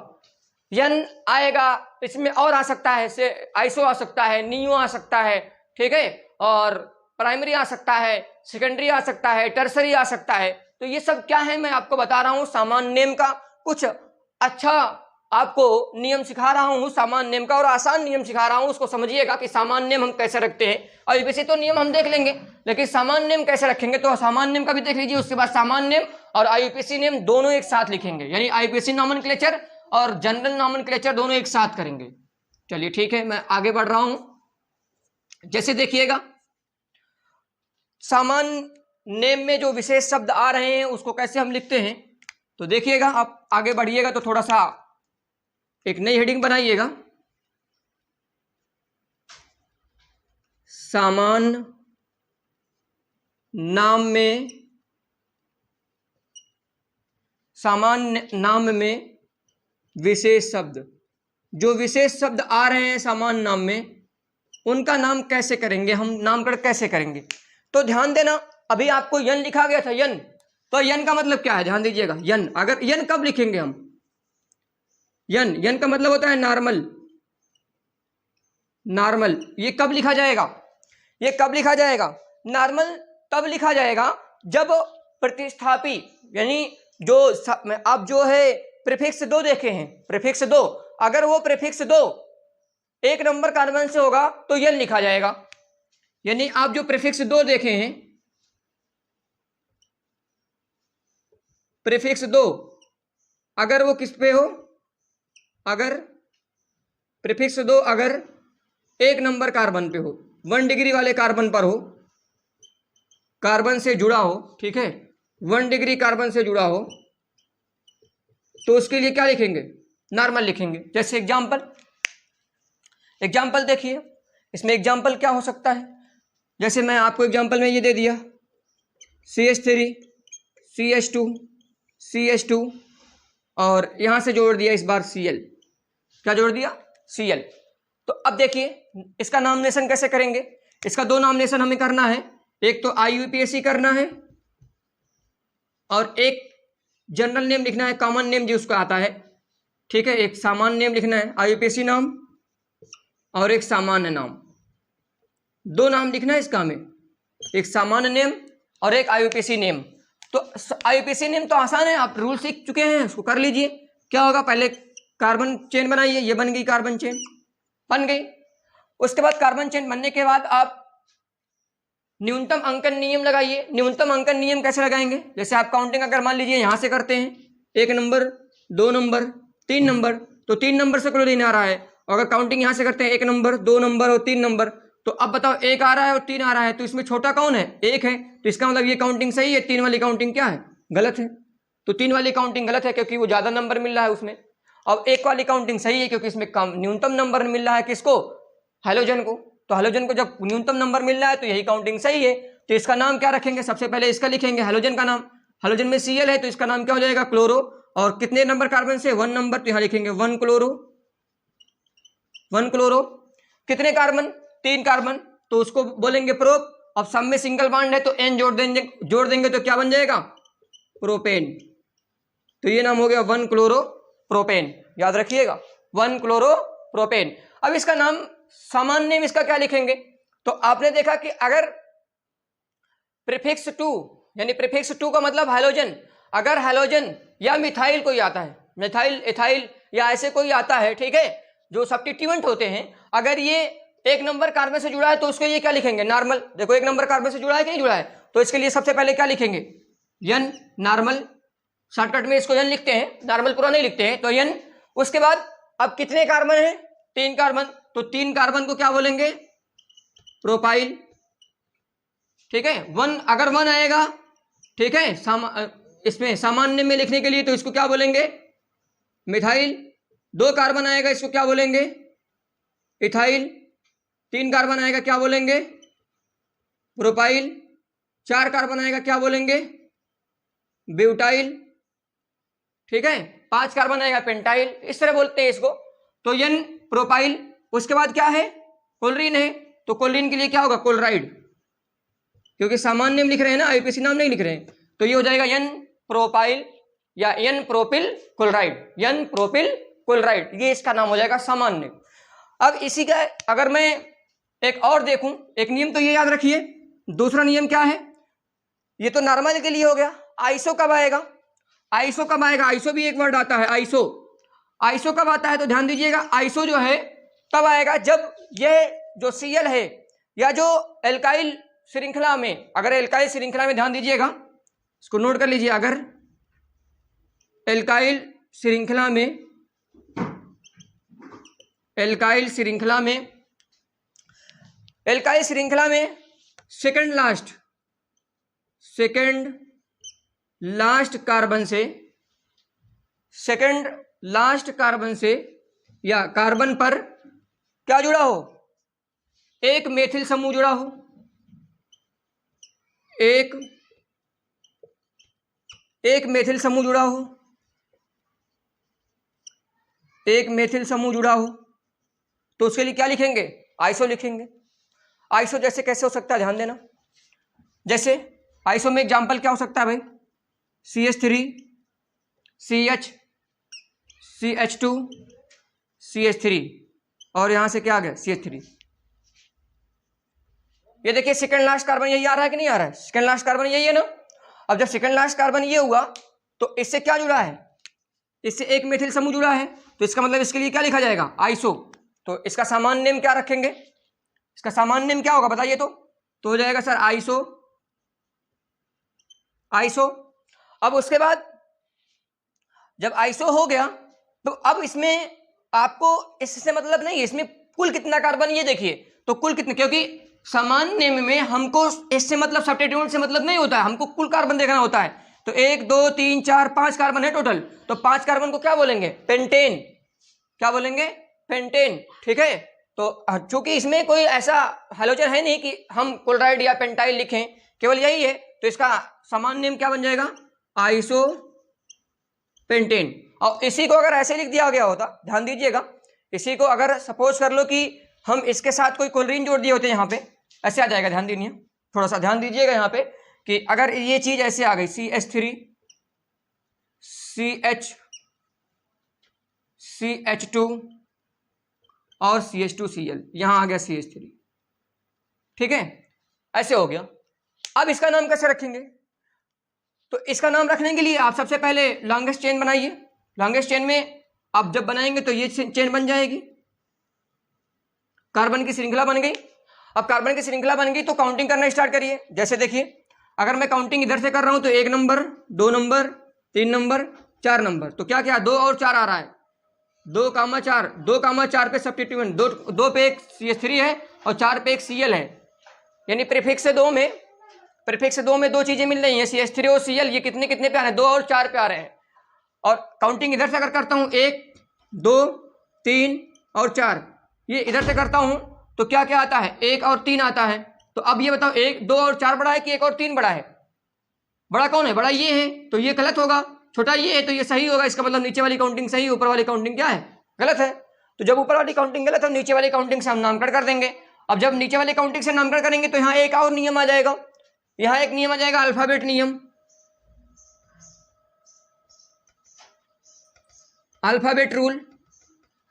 यन आएगा, इसमें और आ सकता है, से आइसो आ सकता है, नियो आ सकता है, ठीक है, और प्राइमरी आ सकता है, सेकेंडरी आ सकता है, टर्सरी आ सकता है। तो ये सब क्या है मैं आपको बता रहा हूं, सामान्य नेम का कुछ अच्छा आपको नियम सिखा रहा हूं, सामान्य नेम का, और आसान नियम सिखा रहा हूं, उसको समझिएगा कि सामान्य नेम हम कैसे रखते हैं। और वैसे तो नियम हम देख लेंगे, लेकिन सामान्य नेम कैसे रखेंगे, तो सामान्य नेम का भी देख लीजिए, उसके बाद सामान्य नेम और आईयूपीएसी नेम दोनों एक साथ लिखेंगे, यानी आईयूपीएसी नॉमेनक्लेचर और जनरल नॉमेनक्लेचर दोनों एक साथ करेंगे। चलिए ठीक है, मैं आगे बढ़ रहा हूं। जैसे देखिएगा सामान्य नेम में जो विशेष शब्द आ रहे हैं उसको कैसे हम लिखते हैं, तो देखिएगा आप आगे बढ़िएगा तो थोड़ा सा एक नई हेडिंग बनाइएगा, सामान्य नाम में, सामान्य नाम में विशेष शब्द, जो विशेष शब्द आ रहे हैं सामान्य नाम में, उनका नाम कैसे करेंगे, हम नामकरण कैसे करेंगे। तो ध्यान देना, अभी आपको यन लिखा गया था, यन, तो यन का मतलब क्या है, ध्यान दीजिएगा। यन, अगर यन कब लिखेंगे हम, यन का मतलब होता है नॉर्मल, नॉर्मल। ये कब लिखा जाएगा, ये कब लिखा जाएगा, नॉर्मल तब लिखा जाएगा जब प्रतिस्थापी, यानी जो आप जो है प्रीफिक्स 2 देखे हैं, प्रीफिक्स 2, अगर वो प्रीफिक्स 2 एक नंबर कार्बन से होगा तो यन लिखा जाएगा। यानी आप जो प्रीफिक्स 2 देखे हैं, प्रीफिक्स 2 अगर वो किस पे हो, अगर प्रीफिक्स 2 अगर एक नंबर कार्बन पे हो, 1 डिग्री वाले कार्बन पर हो, कार्बन से जुड़ा हो, ठीक है, 1 डिग्री कार्बन से जुड़ा हो, तो उसके लिए क्या लिखेंगे, नॉर्मल लिखेंगे। जैसे एग्जाम्पल देखिए, इसमें एग्जाम्पल क्या हो सकता है, जैसे मैं आपको एग्जाम्पल में ये दे दिया CH3 CH2 CH2 और यहां से जोड़ दिया इस बार Cl, क्या जोड़ दिया, Cl। तो अब देखिए इसका नामिनेशन कैसे करेंगे, इसका 2 नामिनेशन हमें करना है, एक तो IUPAC करना है और एक जनरल नेम लिखना है, कॉमन नेम जो उसको आता है, ठीक है, एक सामान्य नेम लिखना है IUPAC नाम और एक सामान्य नाम, 2 नाम लिखना है इसका हमें, एक सामान्य नेम और एक IUPAC नेम। तो IUPAC नेम तो आसान है, आप रूल सीख चुके हैं, उसको कर लीजिए। क्या होगा, पहले कार्बन चेन बनाइए, ये बन गई कार्बन चेन, बन गई। उसके बाद कार्बन चेन बनने के बाद आप न्यूनतम अंकन नियम लगाइए। न्यूनतम अंकन नियम कैसे लगाएंगे, जैसे आप काउंटिंग अगर मान लीजिए यहां से करते हैं, 1 नंबर 2 नंबर 3 नंबर, तो 3 नंबर से क्लोरीन आ रहा है, अगर काउंटिंग यहां से करते हैं 1 नंबर 2 नंबर और 3 नंबर, तो अब बताओ 1 आ रहा है और 3 आ रहा है, तो इसमें छोटा कौन है, 1 है, तो इसका मतलब ये काउंटिंग सही है, 3 वाली काउंटिंग क्या है, गलत है। तो 3 वाली काउंटिंग गलत है क्योंकि वो ज्यादा नंबर मिल रहा है उसमें, अब 1 वाली काउंटिंग सही है क्योंकि इसमें कम न्यूनतम नंबर मिल रहा है, किसको, हैलोजन को। तो हैलोजन को जब न्यूनतम नंबर मिल रहा है तो यही काउंटिंग सही है। तो इसका नाम क्या रखेंगे, सबसे पहले इसका लिखेंगे हैलोजन का नाम, हैलोजन में Cl है तो इसका नाम क्या हो जाएगा, क्लोरो। और कितने नंबर कार्बन से, 1 नंबर, तो यहां लिखेंगे 1 क्लोरो, 1 क्लोरो। कितने कार्बन, 3 कार्बन, तो उसको बोलेंगे प्रोप। अब सब में सिंगल बॉन्ड है तो N जोड़ देंगे तो क्या बन जाएगा, प्रोपेन। तो ये नाम हो गया 1 क्लोरो प्रोपेन, याद रखिएगा 1 क्लोरो प्रोपेन। अब इसका नाम सामान्य नेम इसका क्या लिखेंगे, तो आपने देखा कि अगर प्रीफिक्स 2, यानी प्रीफिक्स 2 का मतलब हैलोजन, अगर हैलोजन या मिथाइल कोई आता है, मिथाइल इथाइल या ऐसे कोई आता है, ठीक है, जो सब्स्टिट्यूएंट होते हैं, अगर ये 1 नंबर कार्बन से जुड़ा है तो उसको ये क्या लिखेंगे, नॉर्मल। देखो 1 नंबर कार्बन से जुड़ा है कि नहीं जुड़ा है, तो इसके लिए सबसे पहले क्या लिखेंगे, यन, नॉर्मल, शॉर्टकट में इसको यन लिखते हैं, नॉर्मल पूरा नहीं लिखते हैं, तो यन। उसके बाद अब कितने कार्बन है, 3 कार्बन, तो 3 कार्बन को क्या बोलेंगे, प्रोपाइल, ठीक है। 1 अगर 1 आएगा, ठीक है, इसमें सामान्य में लिखने के लिए तो इसको क्या बोलेंगे, मिथाइल। 2 कार्बन आएगा, इसको क्या बोलेंगे, इथाइल। 3 कार्बन आएगा, क्या बोलेंगे, प्रोपाइल। 4 कार्बन आएगा, क्या बोलेंगे, ब्यूटाइल, ठीक है। 5 कार्बन आएगा, पेंटाइल, इस तरह बोलते हैं इसको। तो यन, प्रोपाइल। उसके बाद क्या है, कोलरीन है, तो कोलरीन के लिए क्या होगा, कोलराइड, क्योंकि सामान्य नेम लिख रहे हैं ना, IUPAC नाम नहीं लिख रहे हैं, तो ये हो जाएगा यन प्रोपाइल या यन प्रोपिल क्लोराइड, यन प्रोपिल क्लोराइड, ये इसका नाम हो जाएगा सामान्य। अब इसी का अगर मैं एक और देखूं, एक नियम तो ये याद रखिए, दूसरा नियम क्या है, ये तो नॉर्मल के लिए हो गया। आइसो कब आएगा, आइसो कब आएगा, आइसो भी एक वर्ड आता है, आइसो। आइसो कब आता है, तो ध्यान दीजिएगा, आइसो जो है तब आएगा जब यह जो Cl है या जो एल्काइल श्रृंखला में, अगर एल्काइल श्रृंखला में, ध्यान दीजिएगा, इसको नोट कर लीजिए, अगर एल्काइल श्रृंखला में, एल्काइल श्रृंखला में, एल्काइल श्रृंखला में सेकंड लास्ट कार्बन से, सेकंड लास्ट कार्बन से या कार्बन पर क्या जुड़ा हो, एक मेथिल समूह जुड़ा हो, एक मेथिल समूह जुड़ा हो, एक मेथिल समूह जुड़ा हो, तो उसके लिए क्या लिखेंगे? आइसो लिखेंगे। आइसो जैसे कैसे हो सकता है, ध्यान देना। जैसे आइसो में एग्जांपल क्या हो सकता है भाई? CH3 CH CH2 CH3 और यहां से क्या आ गया? CH3। ये देखिए सेकंड लास्ट कार्बन यही आ रहा है कि नहीं आ रहा है? सेकंड लास्ट कार्बन यही है ना। अब जब सेकंड लास्ट कार्बन ये हुआ तो इससे क्या जुड़ा है? इससे एक मेथिल समूह जुड़ा है, तो इसका मतलब इसके लिए क्या लिखा जाएगा? आइसो। तो इसका सामान्य नेम क्या रखेंगे? इसका सामान्य नेम क्या होगा बताइए? तो हो जाएगा सर आइसो। आइसो। अब उसके बाद जब आइसो हो गया तो अब इसमें आपको इससे मतलब नहीं, इसमें कुल कितना कार्बन ये देखिए। तो कुल कितने, क्योंकि सामान्य नेम में हमको इससे मतलब सब्स्टिट्यूएंट से मतलब नहीं होता है, हमको कुल कार्बन देखना होता है। तो 1 2 3 4 5 कार्बन है टोटल, तो 5 कार्बन को क्या बोलेंगे? पेंटेन। क्या बोलेंगे? पेंटेन। ठीक है। तो चूंकि इसमें कोई ऐसा हैलोजन है नहीं कि हम क्लोराइड या पेंटाइल लिखें, केवल यही है, तो इसका सामान्य नेम क्या बन जाएगा? Iso pentane. और इसी को अगर ऐसे लिख दिया गया होता, ध्यान दीजिएगा, इसी को अगर सपोज कर लो कि हम इसके साथ कोई क्लोरीन जोड़ दिए होते यहाँ पे, ऐसे आ जाएगा। ध्यान दीजिए, थोड़ा सा ध्यान दीजिएगा यहाँ पे कि अगर ये चीज ऐसे आ गई CH3 CH2 और CH2Cl, यहां आ गया CH3। ठीक है, ऐसे हो गया। अब इसका नाम कैसे रखेंगे? तो इसका नाम रखने के लिए आप सबसे पहले लॉन्गेस्ट चेन बनाइए। लॉन्गेस्ट चेन में आप जब बनाएंगे तो ये चेन बन जाएगी, कार्बन की श्रृंखला बन गई। अब कार्बन की श्रृंखला बन गई तो काउंटिंग करना स्टार्ट करिए। जैसे देखिए, अगर मैं काउंटिंग इधर से कर रहा हूं तो 1 नंबर, 2 नंबर, 3 नंबर, 4 नंबर, तो क्या क्या 2 और 4 आ रहा है। 2,4 2,4 पे सब्स्टिट्यूएंट, 2 पे एक CH3 है और 4 पे एक Cl है, यानी प्रीफिक्स 2 में, प्रीफिक्स 2 में 2 चीजें मिल रही हैं, CH3 और Cl। ये कितने कितने पे आ रहे हैं? 2 और 4 पे आ रहे हैं। और काउंटिंग इधर से अगर करता हूं 1 2 3 और 4, ये इधर से करता हूं तो क्या क्या आता है? 1 और 3 आता है। तो अब ये बताओ 1 2 और 4 बड़ा है कि 1 और 3 बड़ा है? बड़ा कौन है? बड़ा ये है, तो ये गलत होगा। छोटा ये है तो ये सही होगा। इसका मतलब नीचे वाली काउंटिंग सही, ऊपर वाली काउंटिंग क्या है? गलत है। तो जब ऊपर वाली काउंटिंग गलत है, नीचे वाली काउंटिंग से हम नामकरण कर देंगे। अब जब नीचे वाली काउंटिंग से नामकरण करेंगे तो यहाँ एक और नियम आ जाएगा। यहाँ एक नियम आ जाएगा, अल्फाबेट नियम। Alphabet rule.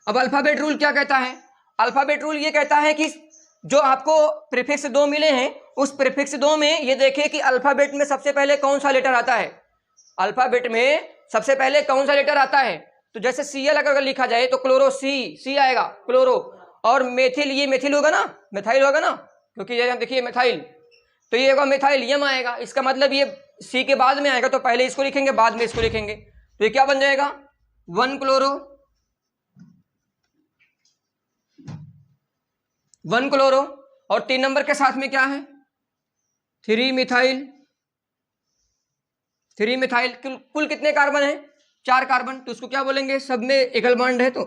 अब अल्फाबेट रूल क्या कहता है? अल्फाबेट रूल ये कहता है कि जो आपको प्रीफिक्स 2 मिले हैं, उस प्रीफिक्स 2 में ये देखिए कि अल्फाबेट में सबसे पहले कौन सा लेटर आता है। अल्फाबेट में सबसे पहले कौन सा लेटर आता है? तो जैसे Cl अगर लिखा जाए तो क्लोरो सी आएगा, क्लोरो। और मेथिल, ये मेथिल होगा ना, मिथाइल होगा ना, क्योंकि ये देखिए मिथाइल, तो ये होगा मिथाइल, यम आएगा। इसका मतलब ये सी के बाद में आएगा, तो पहले इसको लिखेंगे बाद में इसको लिखेंगे। तो ये क्या बन जाएगा? 1 क्लोरो, 1 क्लोरो। और 3 नंबर के साथ में क्या है? 3 मिथाइल। 3 मिथाइल। कुल कितने कार्बन है? 4 कार्बन। तो उसको क्या बोलेंगे? सब में एकल बॉन्ड है तो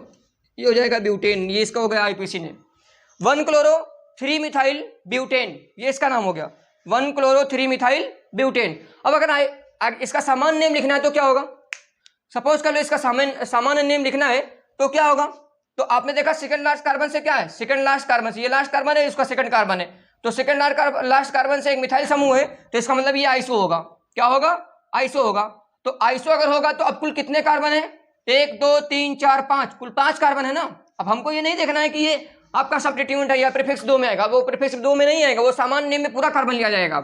ये हो जाएगा ब्यूटेन। ये इसका हो गया आईपीसी ने 1 क्लोरो 3 मिथाइल ब्यूटेन, ये इसका नाम हो गया 1 क्लोरो 3 मिथाइल ब्यूटेन। अब अगर इसका सामान्य नेम लिखना है तो क्या होगा? सपोज कर लो इसका सामान्य नेम लिखना है तो क्या होगा? तो आपने देखा सेकंड लास्ट कार्बन से क्या है? सेकंड लास्ट कार्बन से, ये लास्ट कार्बन है, इसका सेकंड कार्बन है, तो सेकंड लास्ट कार्बन से एक मिथाइल समूह है, तो इसका मतलब ये आइसो होगा। क्या होगा? आइसो होगा। तो आइसो अगर होगा तो अब कुल कितने कार्बन है? 1 2 3 4 5, कुल 5 कार्बन है ना। अब हमको ये नहीं देखना है कि ये आपका सब्स्टिट्यूएंट है या प्रीफिक्स 2 में आएगा, वो प्रीफिक्स 2 में नहीं आएगा, वो सामान्य नेम में पूरा कार्बन लिया जाएगा।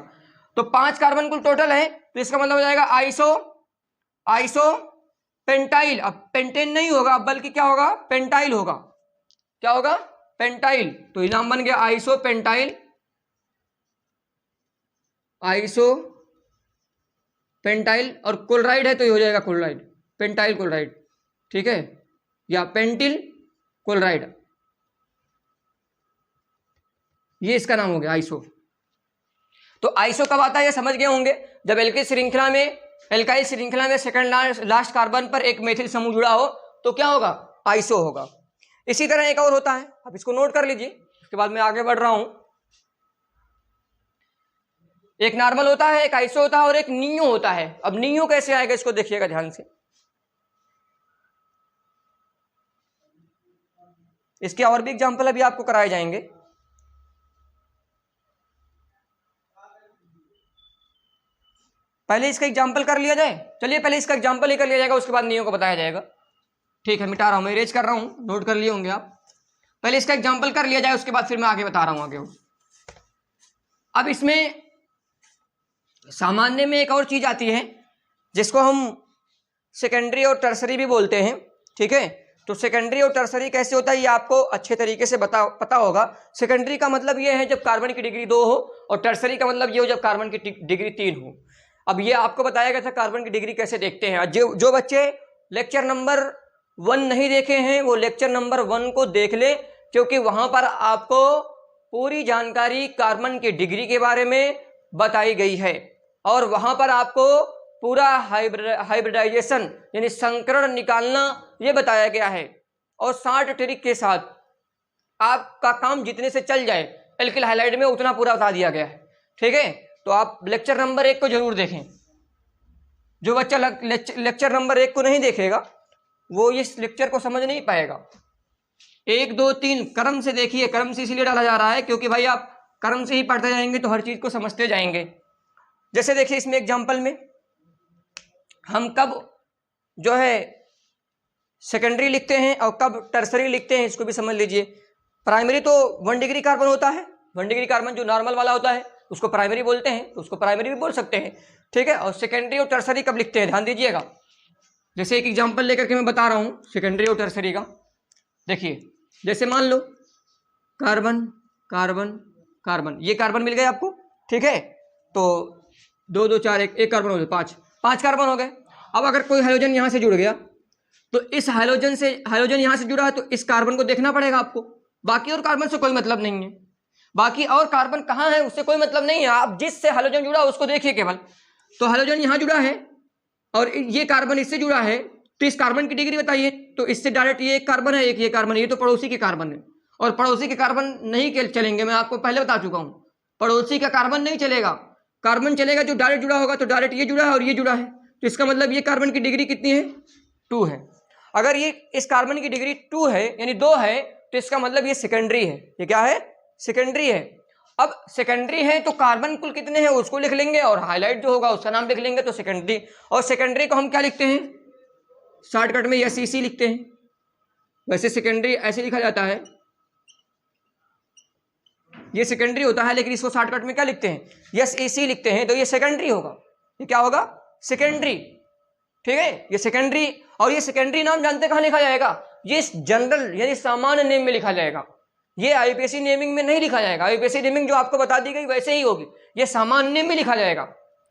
तो 5 कार्बन कुल टोटल है, तो इसका मतलब हो जाएगा आइसो पेंटाइल। अब पेंटेन नहीं होगा, बल्कि क्या होगा? पेंटाइल होगा। क्या होगा? पेंटाइल। तो ये नाम बन गया आइसो पेंटाइल, आइसो पेंटाइल। और क्लोराइड है तो ये हो जाएगा क्लोराइड, पेंटाइल क्लोराइड, ठीक है, या पेंटिल क्लोराइड, ये इसका नाम हो गया आइसो। तो आइसो कब आता है ये समझ गए होंगे? जब एल्काइल श्रृंखला में सेकंड लास्ट कार्बन पर एक मेथिल समूह जुड़ा हो तो क्या होगा? आइसो होगा। इसी तरह एक और होता है, आप इसको नोट कर लीजिए, उसके बाद मैं आगे बढ़ रहा हूं। एक नॉर्मल होता है, एक आइसो होता है और एक नियो होता है। अब नियो कैसे आएगा इसको देखिएगा ध्यान से। इसके और भी एग्जांपल अभी आपको कराए जाएंगे। पहले इसका एग्जांपल कर लिया जाए। चलिए पहले इसका एग्जांपल ही कर लिया जाएगा, उसके बाद नियो को बताया जाएगा। ठीक है, मिटा रहा हूं मैं, इरेज कर रहा हूं, नोट कर लिए होंगे आप। पहले इसका एग्जांपल कर लिया जाए, उसके बाद फिर मैं आगे बता रहा हूं आगे। अब इसमें सामान्य में एक और चीज आती है जिसको हम सेकेंडरी और टर्सरी भी बोलते हैं। ठीक है, तो सेकेंडरी और टर्सरी कैसे होता है ये आपको अच्छे तरीके से पता होगा। सेकेंडरी का मतलब ये है जब कार्बन की डिग्री 2 हो, और टर्सरी का मतलब ये हो जब कार्बन की डिग्री 3 हो। अब ये आपको बताया गया था कार्बन की डिग्री कैसे देखते हैं। जो बच्चे लेक्चर नंबर 1 नहीं देखे हैं वो लेक्चर नंबर 1 को देख ले, क्योंकि वहां पर आपको पूरी जानकारी कार्बन की डिग्री के बारे में बताई गई है, और वहां पर आपको पूरा हाइब्रिडाइजेशन यानी संकरण निकालना ये बताया गया है, और 60 ट्रिक के साथ आपका काम जितने से चल जाए एल्किल हाइलाइड में उतना पूरा बता दिया गया है। ठीक है, तो आप लेक्चर नंबर 1 को जरूर देखें। जो बच्चा लेक्चर नंबर 1 को नहीं देखेगा वो इस लेक्चर को समझ नहीं पाएगा। 1 2 3 क्रम से देखिए, क्रम से इसलिए डाला जा रहा है क्योंकि भाई आप क्रम से ही पढ़ते जाएंगे तो हर चीज को समझते जाएंगे। जैसे देखिए इसमें एग्जांपल में हम कब जो है सेकेंडरी लिखते हैं और कब टर्सरी लिखते हैं इसको भी समझ लीजिए। प्राइमरी तो 1 डिग्री कार्बन होता है, 1 डिग्री कार्बन जो नॉर्मल वाला होता है उसको प्राइमरी बोलते हैं, तो उसको प्राइमरी भी बोल सकते हैं। ठीक है, और सेकेंडरी और टर्सरी कब लिखते हैं ध्यान दीजिएगा। जैसे एक एग्जांपल लेकर के मैं बता रहा हूँ सेकेंडरी और टर्सरी का। देखिए जैसे मान लो कार्बन कार्बन कार्बन, ये कार्बन मिल गए आपको। ठीक है, तो 2 2 4 1 कार्बन हो गए, 5 कार्बन हो गए। अब अगर कोई हाइड्रोजन यहाँ से जुड़ गया तो इस हाइड्रोजन यहाँ से जुड़ा है तो इस कार्बन को देखना पड़ेगा आपको। बाकी और कार्बन से कोई मतलब नहीं है, बाकी और कार्बन कहाँ है उससे कोई मतलब नहीं है। आप जिससे हाइड्रोजन जुड़ा उसको देखिए केवल। तो हाइड्रोजन यहाँ जुड़ा है और ये कार्बन इससे जुड़ा है, तो इस कार्बन की डिग्री बताइए। तो इससे डायरेक्ट ये एक कार्बन है, एक ये कार्बन है, ये तो पड़ोसी के कार्बन है। और पड़ोसी के कार्बन नहीं चलेंगे, मैं आपको पहले बता चुका हूं, पड़ोसी का कार्बन नहीं चलेगा। कार्बन चलेगा जो डायरेक्ट जुड़ा होगा, तो डायरेक्ट ये जुड़ा है और ये जुड़ा है, तो इसका मतलब ये कार्बन की डिग्री कितनी है 2 है। अगर ये इस कार्बन की डिग्री 2 है यानी 2 है, तो इसका मतलब ये सेकेंडरी है। ये क्या है? सेकेंडरी है। अब सेकेंडरी है तो कार्बन कुल कितने हैं उसको लिख लेंगे और हाईलाइट जो होगा उसका नाम लिख लेंगे, तो सेकेंडरी। और सेकेंडरी को हम क्या लिखते हैं शॉर्टकट में SEC लिखते हैं। वैसे सेकेंडरी ऐसे लिखा जाता है, ये सेकेंडरी होता है, लेकिन इसको शॉर्टकट में क्या लिखते हैं SEC लिखते हैं, तो ये सेकेंडरी होगा। ये क्या होगा? सेकेंडरी। ठीक है, ये सेकेंडरी। और ये सेकेंडरी नाम जानते कहाँ लिखा जाएगा? ये जनरल यानी सामान्य नेम में लिखा जाएगा। ये IUPAC नेमिंग में नहीं लिखा जाएगा। IUPAC नेमिंग जो आपको बता दी गई वैसे ही होगी, ये सामान्य नेम में लिखा जाएगा।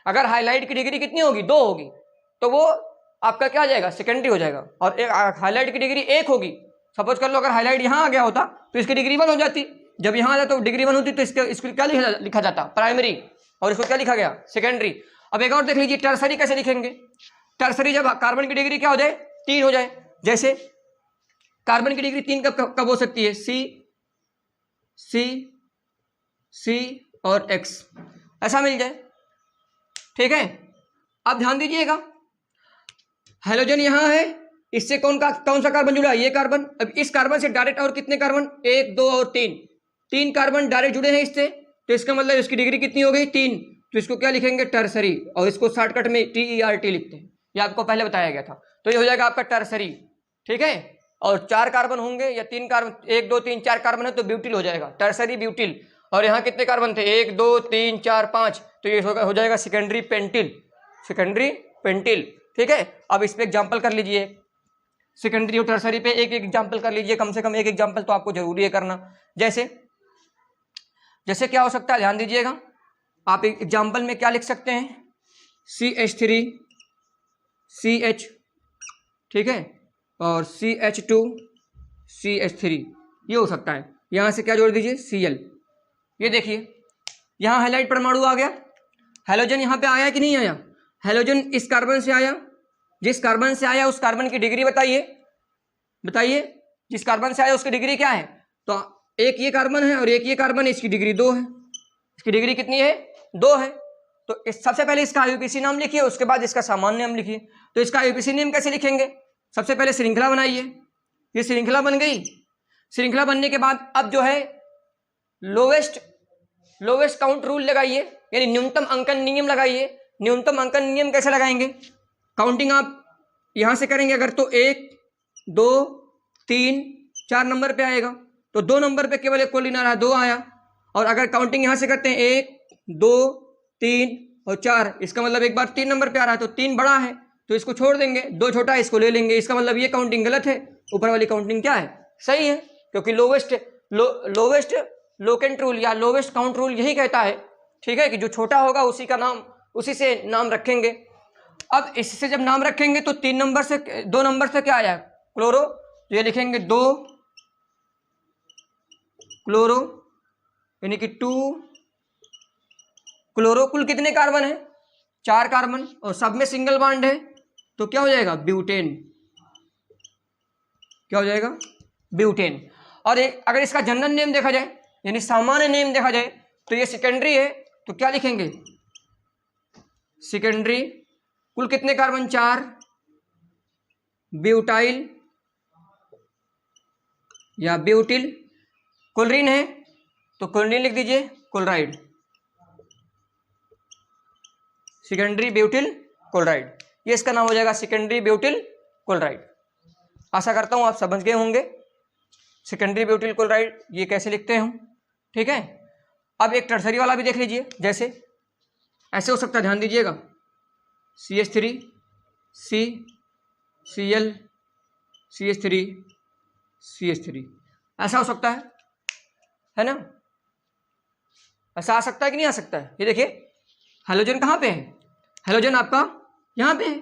अगर हाईलाइट की डिग्री कितनी होगी 2 होगी, तो वो आपका क्या आ जाएगा सेकेंडरी हो जाएगा। और एक हाईलाइट की डिग्री 1 होगी, सपोज कर लो अगर हाईलाइट यहाँ आ गया होता तो इसकी डिग्री 1 हो जाती। जब यहाँ आ जाता तो डिग्री 1 होती, तो इसको क्या लिखा जाता प्राइमरी, और इसको क्या लिखा गया सेकेंडरी। अब एक और देख लीजिए टर्सरी कैसे लिखेंगे। टर्सरी जब कार्बन की डिग्री क्या हो जाए 3 हो जाए। जैसे कार्बन की डिग्री 3 कब हो सकती है? C और X ऐसा मिल जाए। ठीक है, अब ध्यान दीजिएगा हाइड्रोजन यहाँ है, इससे कौन सा कार्बन जुड़ा है? ये कार्बन। अब इस कार्बन से डायरेक्ट और कितने कार्बन? 1 2 और 3 कार्बन डायरेक्ट जुड़े हैं इससे, तो इसका मतलब इसकी डिग्री कितनी हो गई 3। तो इसको क्या लिखेंगे? टर्सरी। और इसको शॉर्टकट में TERT लिखते हैं, ये आपको पहले बताया गया था। तो ये हो जाएगा आपका टर्सरी। ठीक है, और 4 कार्बन होंगे या 3 कार्बन, 1 2 3 4 कार्बन है तो ब्यूटिल हो जाएगा, टर्सरी ब्यूटिल। और यहाँ कितने कार्बन थे? 1 2 3 4 5, तो ये हो जाएगा सेकेंडरी पेंटिल। Secondary pentyl. ठीक है, अब इस पे एग्जाम्पल कर लीजिए, सेकेंडरी और टर्सरी पे एक एग्जाम्पल कर लीजिए, कम से कम एक एग्जाम्पल तो आपको जरूरी है करना। जैसे क्या हो सकता है ध्यान दीजिएगा। आप एग्जाम्पल में क्या लिख सकते हैं? CH3 CH, ठीक है, और CH2 CH3, ये हो सकता है। यहाँ से क्या जोड़ दीजिए? Cl। ये देखिए यहाँ हाइलाइट परमाणु आ गया। हैलोजन यहाँ पे आया कि नहीं आया? हैलोजन इस कार्बन से आया, जिस कार्बन से आया उस कार्बन की डिग्री बताइए जिस कार्बन से आया उसकी डिग्री क्या है? तो एक ये कार्बन है और एक ये कार्बन है, इसकी डिग्री 2 है। इसकी डिग्री कितनी है? 2 है। तो इस सबसे पहले इसका आईयूपीएसी नाम लिखिए, उसके बाद इसका सामान्य नाम लिखिए। तो इसका आईयूपीएसी नेम कैसे लिखेंगे? सबसे पहले श्रृंखला बनाइए, ये श्रृंखला बन गई। श्रृंखला बनने के बाद अब जो है लोवेस्ट काउंट रूल लगाइए, यानी न्यूनतम अंकन नियम लगाइए। न्यूनतम अंकन नियम कैसे लगाएंगे? काउंटिंग आप यहां से करेंगे अगर तो 1 2 3 4 नंबर पे आएगा, तो 2 नंबर पे केवल एक कोलिन आ रहा है, 2 आया। और अगर काउंटिंग यहां से करते हैं 1 2 3 और 4, इसका मतलब एक बार 3 नंबर पे आ रहा है, तो 3 बड़ा है तो इसको छोड़ देंगे, 2 छोटा है इसको ले लेंगे। इसका मतलब ये काउंटिंग गलत है, ऊपर वाली काउंटिंग क्या है? सही है, क्योंकि लोवेस्ट लोकेंट रूल या लोवेस्ट काउंट रूल यही कहता है, ठीक है, कि जो छोटा होगा उसी का नाम, उसी से नाम रखेंगे। अब इससे जब नाम रखेंगे तो 2 नंबर से क्या आया? क्लोरो, तो ये लिखेंगे 2 क्लोरो, यानी कि 2 क्लोरो। कुल कितने कार्बन है? 4 कार्बन, और सब में सिंगल बॉन्ड है, तो क्या हो जाएगा? ब्यूटेन। क्या हो जाएगा? ब्यूटेन। और अगर इसका जनरल नेम देखा जाए, यानी सामान्य नेम देखा जाए, तो ये सेकेंडरी है, तो क्या लिखेंगे? सेकेंडरी। कुल कितने कार्बन? 4। ब्यूटाइल या ब्यूटिल। क्लोरीन है तो क्लोरीन लिख दीजिए, क्लोराइड। सेकेंडरी ब्यूटिल क्लोराइड, ये इसका नाम हो जाएगा, सेकेंडरी ब्यूटिल क्लोराइड। आशा करता हूं आप समझ गए होंगे सेकेंडरी ब्यूटिल क्लोराइड ये कैसे लिखते हैं, ठीक है। अब एक टर्सरी वाला भी देख लीजिए, जैसे ऐसे हो सकता है, ध्यान दीजिएगा, CH3 C Cl CH3 CH3, ऐसा हो सकता है ना? ऐसा आ सकता है कि नहीं आ सकता है? ये देखिए हेलोजन कहाँ पे है? हेलोजन आपका यहाँ पे है।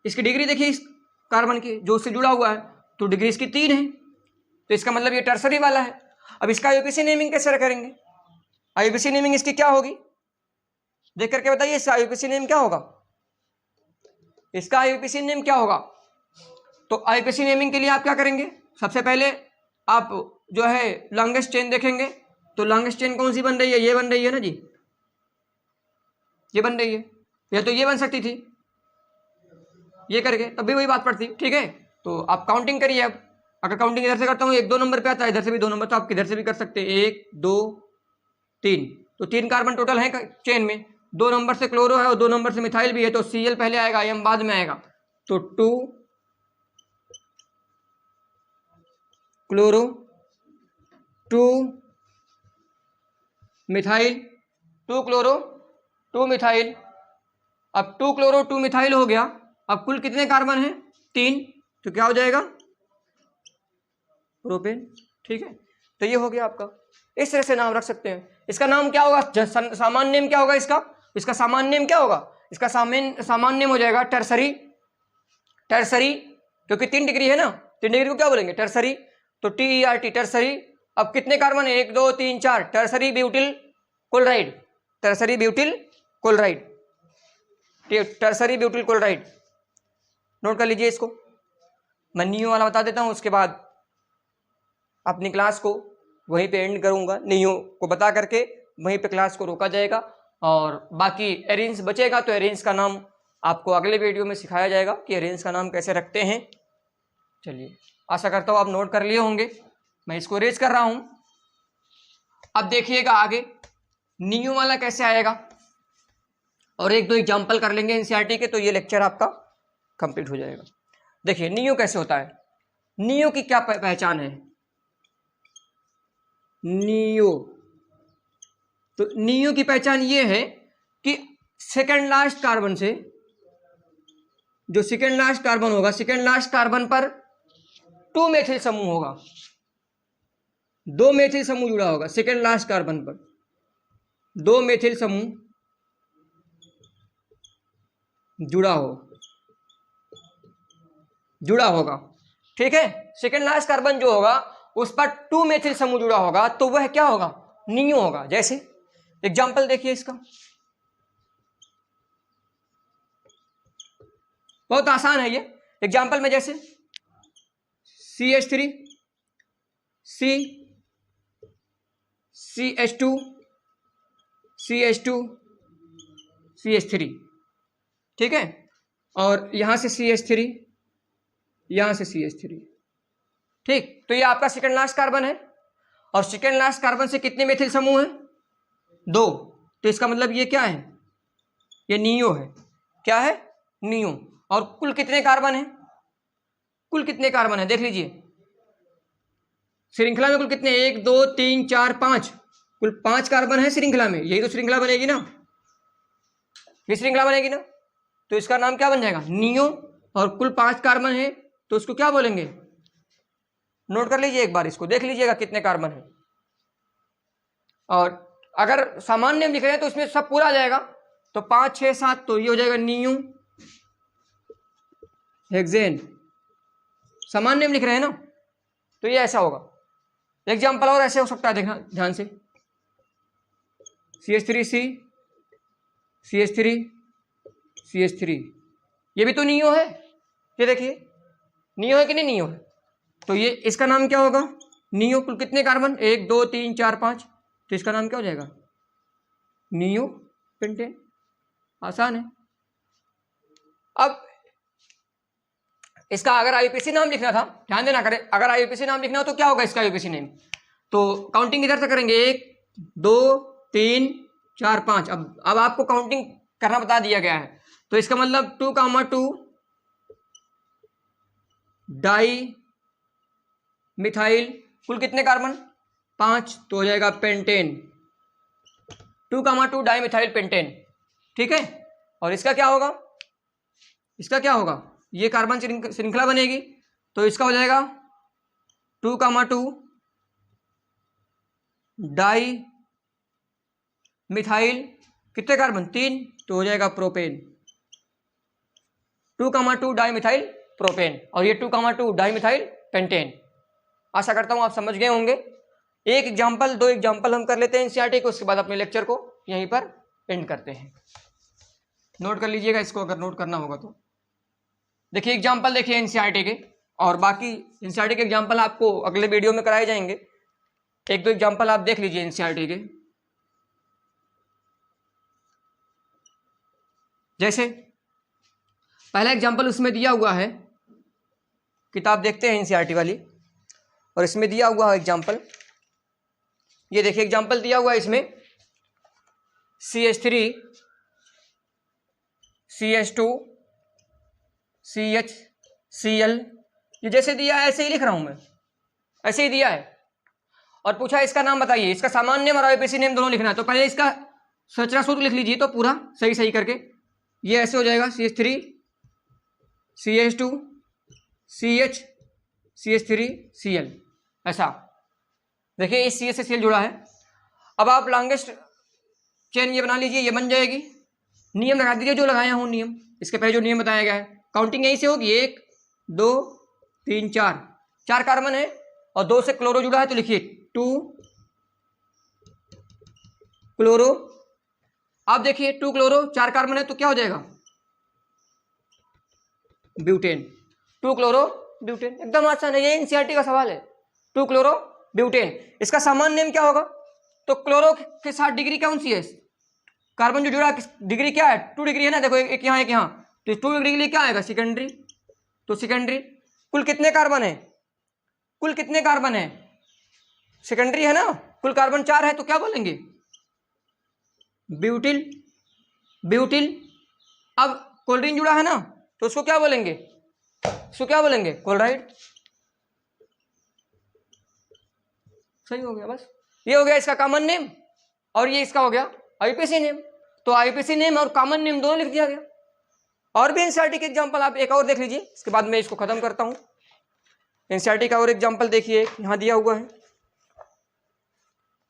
इसकी डिग्री देखिए इस कार्बन की जो उससे जुड़ा हुआ है, तो डिग्री इसकी 3 है, तो इसका मतलब ये टर्सरी वाला है। अब इसका आईयूपीएसी नेमिंग कैसे करेंगे? आईयूपीएसी नेमिंग इसकी क्या होगी? देख करके बताइए, इसका आईयूपीएसी नेम क्या होगा? इसका आईयूपीएसी नेम क्या होगा? तो आईयूपीएसी नेमिंग के लिए आप क्या करेंगे? सबसे पहले आप जो है लॉन्गेस्ट चेन देखेंगे, तो लॉन्गेस्ट चेन कौन सी बन रही है? ये बन रही है ना जी, ये बन रही है, या तो ये बन सकती थी, ये करके तब भी वही बात पड़ती, ठीक है। तो आप काउंटिंग करिए। अब अगर काउंटिंग इधर से करता हूँ 1 2 नंबर पे आता है, इधर से भी 2 नंबर, तो आप किधर से भी कर सकते हैं, 1 2 3, तो 3 कार्बन टोटल है चेन में। 2 नंबर से क्लोरो है और 2 नंबर से मिथाइल भी है, तो Cl पहले आएगा, M बाद में आएगा, तो 2 क्लोरो 2 मिथाइल, 2 क्लोरो 2 मिथाइल। अब 2 क्लोरो 2 मिथाइल हो गया। अब कुल कितने कार्बन हैं? 3, तो क्या हो जाएगा? प्रोपेन, ठीक है। तो ये हो गया आपका, इस तरह से नाम रख सकते हैं। इसका नाम क्या होगा? सामान्य नेम क्या होगा इसका? इसका सामान्य नेम क्या होगा? इसका सामान्य नेम हो जाएगा टर्सरी, क्योंकि 3 डिग्री है ना, 3 डिग्री को क्या बोलेंगे? टर्सरी, तो TERT टर्सरी। अब कितने कार्बन है? 1 2 3 4, tertiary butyl chloride, tertiary butyl chloride, tertiary butyl chloride. Note कर लीजिए इसको, मैं नियो वाला बता देता हूं, उसके बाद अपनी क्लास को वहीं पे एंड करूंगा। नियो को बता करके वहीं पे क्लास को रोका जाएगा, और बाकी एरेंज बचेगा, तो एरेंज का नाम आपको अगले वीडियो में सिखाया जाएगा कि एरेंज का नाम कैसे रखते हैं। चलिए, आशा करता हूँ आप नोट कर लिए होंगे, मैं इसको रेज कर रहा हूं। अब देखिएगा आगे नियो वाला कैसे आएगा, और 1 2 एग्जाम्पल कर लेंगे एनसीईआरटी के, तो ये लेक्चर आपका कंप्लीट हो जाएगा। देखिए नियो कैसे होता है, नियो की क्या पहचान है? नियो, तो नियो की पहचान ये है कि सेकंड लास्ट कार्बन से, जो सेकंड लास्ट कार्बन होगा, सेकंड लास्ट कार्बन पर 2 मेथिल समूह होगा, 2 मेथिल समूह जुड़ा होगा। सेकंड लास्ट कार्बन पर 2 मेथिल समूह जुड़ा होगा, ठीक है। सेकंड लास्ट कार्बन जो होगा उस पर 2 मेथिल समूह जुड़ा होगा, तो वह क्या होगा? नियो होगा। जैसे एग्जाम्पल देखिए इसका, बहुत आसान है ये एग्जाम्पल में, जैसे CH3 C CH2 CH2 CH3, ठीक है, और यहाँ से CH3, यहाँ से CH3, ठीक। तो ये आपका सेकंड लास्ट कार्बन है, और सेकंड लास्ट कार्बन से कितने मेथिल समूह हैं? 2। तो इसका मतलब ये क्या है? ये नियो है। क्या है? नियो। और कुल कितने कार्बन है? कुल कितने कार्बन है देख लीजिए, श्रृंखला में कुल कितने? 1 2 3 4 5, कुल 5 कार्बन है श्रृंखला में। यही तो श्रृंखला बनेगी ना, ये श्रृंखला बनेगी ना। तो इसका नाम क्या बन जाएगा? नियो। और कुल 5 कार्बन है तो उसको क्या बोलेंगे? नोट कर लीजिए एक बार, इसको देख लीजिएगा कितने कार्बन है। और अगर सामान्य नियम लिख रहे हैं तो इसमें सब पूरा आ जाएगा, तो 5 6 7, तो ये हो जाएगा नियो हेक्सेन। सामान्य नियम लिख रहे हैं ना, तो ये ऐसा होगा। एग्जाम्पल और ऐसे हो सकता है, देखना ध्यान से, CH3C, CH3, CH3, ये भी तो नियो है। ये देखिए नियो है कि नहीं? नियो है। तो ये इसका नाम क्या होगा? नियो। कुल कितने कार्बन? 1 2 3 4 5, तो इसका नाम क्या हो जाएगा? Neo pentane. आसान है। अब इसका अगर IUPAC नाम लिखना था, ध्यान देना करें, अगर IUPAC नाम लिखना हो तो क्या होगा इसका IUPAC नेम? तो काउंटिंग इधर से करेंगे, 1 2 3 4 5। अब आपको काउंटिंग करना बता दिया गया है, तो इसका मतलब 2,2 डाई मिथाइल, कुल कितने कार्बन? 5, तो हो जाएगा पेंटेन। 2,2 डाई मिथाइल पेंटेन, ठीक है। और इसका क्या होगा? इसका क्या होगा? ये कार्बन श्रृंखला बनेगी, तो इसका हो जाएगा 2,2 डाई मिथाइल, कितने कार्बन? 3, तो हो जाएगा प्रोपेन। 2,2 डाई मिथाइल प्रोपेन, और ये 2,2 डाई मिथाइल पेंटेन। आशा करता हूं आप समझ गए होंगे। एक एग्जाम्पल, 2 एग्जाम्पल हम कर लेते हैं एनसीईआरटी को, उसके बाद अपने लेक्चर को यहीं पर एंड करते हैं। नोट कर लीजिएगा इसको, अगर नोट करना होगा तो। देखिए एग्जाम्पल, देखिए एनसीईआरटी के, और बाकी एनसीईआरटी के एग्जाम्पल आपको अगले वीडियो में कराए जाएंगे। 1 2 एग्जाम्पल आप देख लीजिए एनसीईआरटी के। जैसे पहला एग्जाम्पल उसमें दिया हुआ है, किताब देखते हैं एनसीईआरटी वाली, और इसमें दिया हुआ है एग्जाम्पल। ये देखिए एग्जाम्पल दिया हुआ है इसमें, CH3 CH2 CH Cl, ये जैसे दिया है ऐसे ही लिख रहा हूं मैं, ऐसे ही दिया है। और पूछा इसका नाम बताइए, इसका सामान्य नेम और IUPAC नेम दोनों लिखना है। तो पहले इसका संरचना सूत्र लिख लीजिए, तो पूरा सही सही करके ये ऐसे हो जाएगा, CH3 CH2 CH CH3 Cl, ऐसा। देखिए इस CH से Cl जुड़ा है। अब आप लॉन्गेस्ट चेन ये बना लीजिए, ये बन जाएगी। नियम लगा दीजिए जो लगाया हूँ नियम, इसके पहले जो नियम बताया गया है। काउंटिंग यहीं से होगी, 1 2 3 4, 4 कार्बन है और 2 से क्लोरो जुड़ा है, तो लिखिए 2 क्लोरो। आप देखिए 2 क्लोरो, 4 कार्बन है, तो क्या हो जाएगा? ब्यूटेन। 2 क्लोरो ब्यूटेन, एकदम आसान है, ये एनसीईआरटी का सवाल है। 2 क्लोरो ब्यूटेन। इसका सामान्य नेम क्या होगा? तो क्लोरो के साथ डिग्री कौन सी है? कार्बन जो जुड़ा डिग्री क्या है? 2 डिग्री है ना, देखो एक यहाँ एक यहाँ, तो 2 डिग्री के लिए क्या आएगा? सेकेंडरी। तो सेकेंडरी। कुल कितने कार्बन है? कुल कितने कार्बन है? सेकेंडरी है ना, कुल कार्बन 4 है, तो क्या बोलेंगे? ब्यूटिल। ब्यूटिल। अब क्लोरीन जुड़ा है ना, तो उसको क्या बोलेंगे? उसको क्या बोलेंगे? क्लोराइड। सही हो गया, बस ये हो गया इसका कॉमन नेम, और ये इसका हो गया IUPAC नेम। तो IUPAC नेम और कॉमन नेम दोनों लिख दिया गया। और भी एनसीईआरटी के एग्जांपल आप एक और देख लीजिए, इसके बाद मैं इसको खत्म करता हूं। एनसीईआरटी का और एग्जांपल देखिए, यहां दिया हुआ है,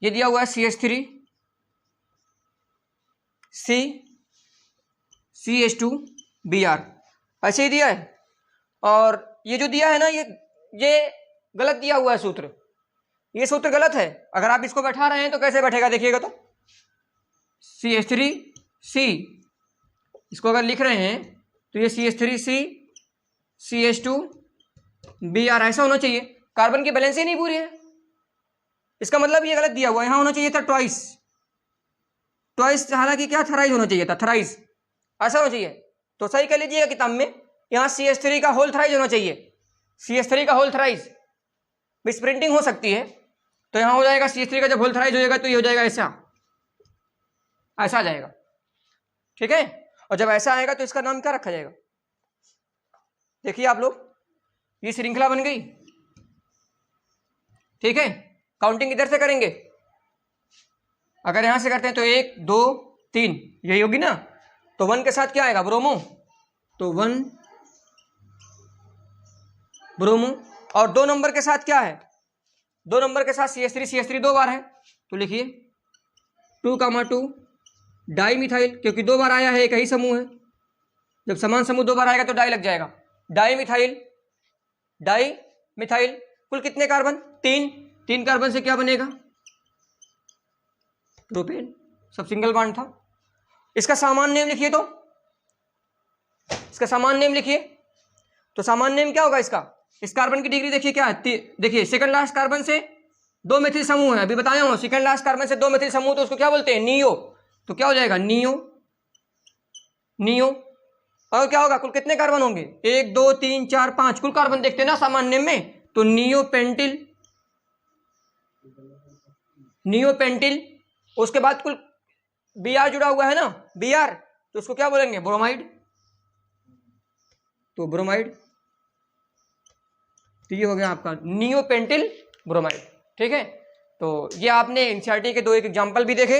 ये दिया हुआ है CH3 C CH2 Br, ऐसे ही दिया है। और ये जो दिया है ना, ये गलत दिया हुआ है सूत्र, ये सूत्र गलत है। अगर आप इसको बैठा रहे हैं तो कैसे बैठेगा देखिएगा, तो CH3C, इसको अगर लिख रहे हैं तो ये CH3C CH2 Br ऐसा होना चाहिए। कार्बन की बैलेंस ही नहीं पूरी है, इसका मतलब ये गलत दिया हुआ है। यहां होना चाहिए था ट्वाइस, हालांकि क्या थराइज होना चाहिए था, थराइज। ऐसा होना चाहिए। तो सही कर लीजिएगा किताब में, यहाँ CH3 का होल थ्राइज होना चाहिए, CH3 का होल थ्राइज। प्रिंटिंग हो सकती है, तो यहाँ हो जाएगा CH3 का जब होल थ्राइज हो जाएगा तो ये हो जाएगा ऐसा, ऐसा आ जाएगा, ठीक है। और जब ऐसा आएगा तो इसका नाम क्या रखा जाएगा, देखिए आप लोग, ये श्रृंखला बन गई, ठीक है। काउंटिंग इधर से करेंगे, अगर यहां से करते हैं तो 1 2 3 यही होगी ना। तो 1 के साथ क्या आएगा, ब्रोमो, तो 1 ब्रोमो। और 2 नंबर के साथ क्या है, 2 नंबर के साथ CH3 2 बार है, तो लिखिए 2,2 डाई मिथाइल, क्योंकि 2 बार आया है, एक ही समूह है, जब समान समूह 2 बार आएगा तो डाई लग जाएगा, डाई मिथाइल, डाई मिथाइल। कुल कितने कार्बन, 3 कार्बन से क्या बनेगा, प्रोपेन, सब सिंगल बॉन्ड था। इसका सामान्य नेम लिखिए, तो इसका सामान्य नेम लिखिए, तो सामान्य नेम क्या होगा इसका, इस कार्बन की डिग्री देखिए क्या है, देखिए सेकंड लास्ट कार्बन से 2 मेथिल समूह है, अभी बताया हूं, सेकंड लास्ट कार्बन से 2 मेथिल समूह, तो उसको क्या बोलते हैं, नियो। तो क्या हो जाएगा, नियो, नियो। और क्या होगा, कुल कितने कार्बन होंगे, 1 2 3 4 5, कुल कार्बन देखते हैं ना सामान्य नेम में, तो नियो पेंटिल, नियो पेंटिल। उसके बाद कुल Br जुड़ा हुआ है ना, Br, तो उसको क्या बोलेंगे, ब्रोमाइड, तो ब्रोमाइड। तो ये हो गया आपका नियो पेंटिल ब्रोमाइड, ठीक है। तो ये आपने एनसीईआरटी के 2 एक एग्जाम्पल भी देखे,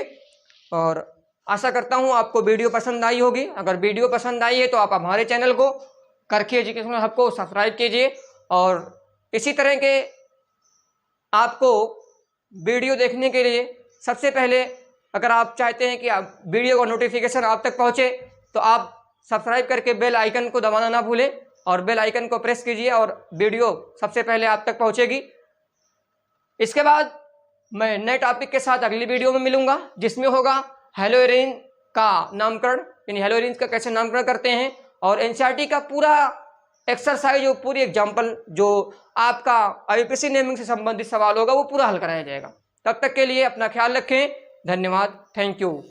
और आशा करता हूँ आपको वीडियो पसंद आई होगी। अगर वीडियो पसंद आई है तो आप हमारे चैनल को करके एजुकेशनल हब को सब्सक्राइब कीजिए, और इसी तरह के आपको वीडियो देखने के लिए सबसे पहले, अगर आप चाहते हैं कि आप वीडियो का नोटिफिकेशन आप तक पहुंचे, तो आप सब्सक्राइब करके बेल आइकन को दबाना ना भूलें, और बेल आइकन को प्रेस कीजिए, और वीडियो सबसे पहले आप तक पहुंचेगी। इसके बाद मैं नए टॉपिक के साथ अगली वीडियो में मिलूंगा, जिसमें होगा हेलोइरिन का नामकरण, यानी हेलोइरिन का कैसे नामकरण करते हैं, और एनसीईआरटी का पूरा एक्सरसाइज, जो पूरी एग्जाम्पल जो आपका IUPAC नेमिंग से संबंधित सवाल होगा वो पूरा हल कराया जाएगा। तब तक के लिए अपना ख्याल रखें, धन्यवाद, थैंक यू।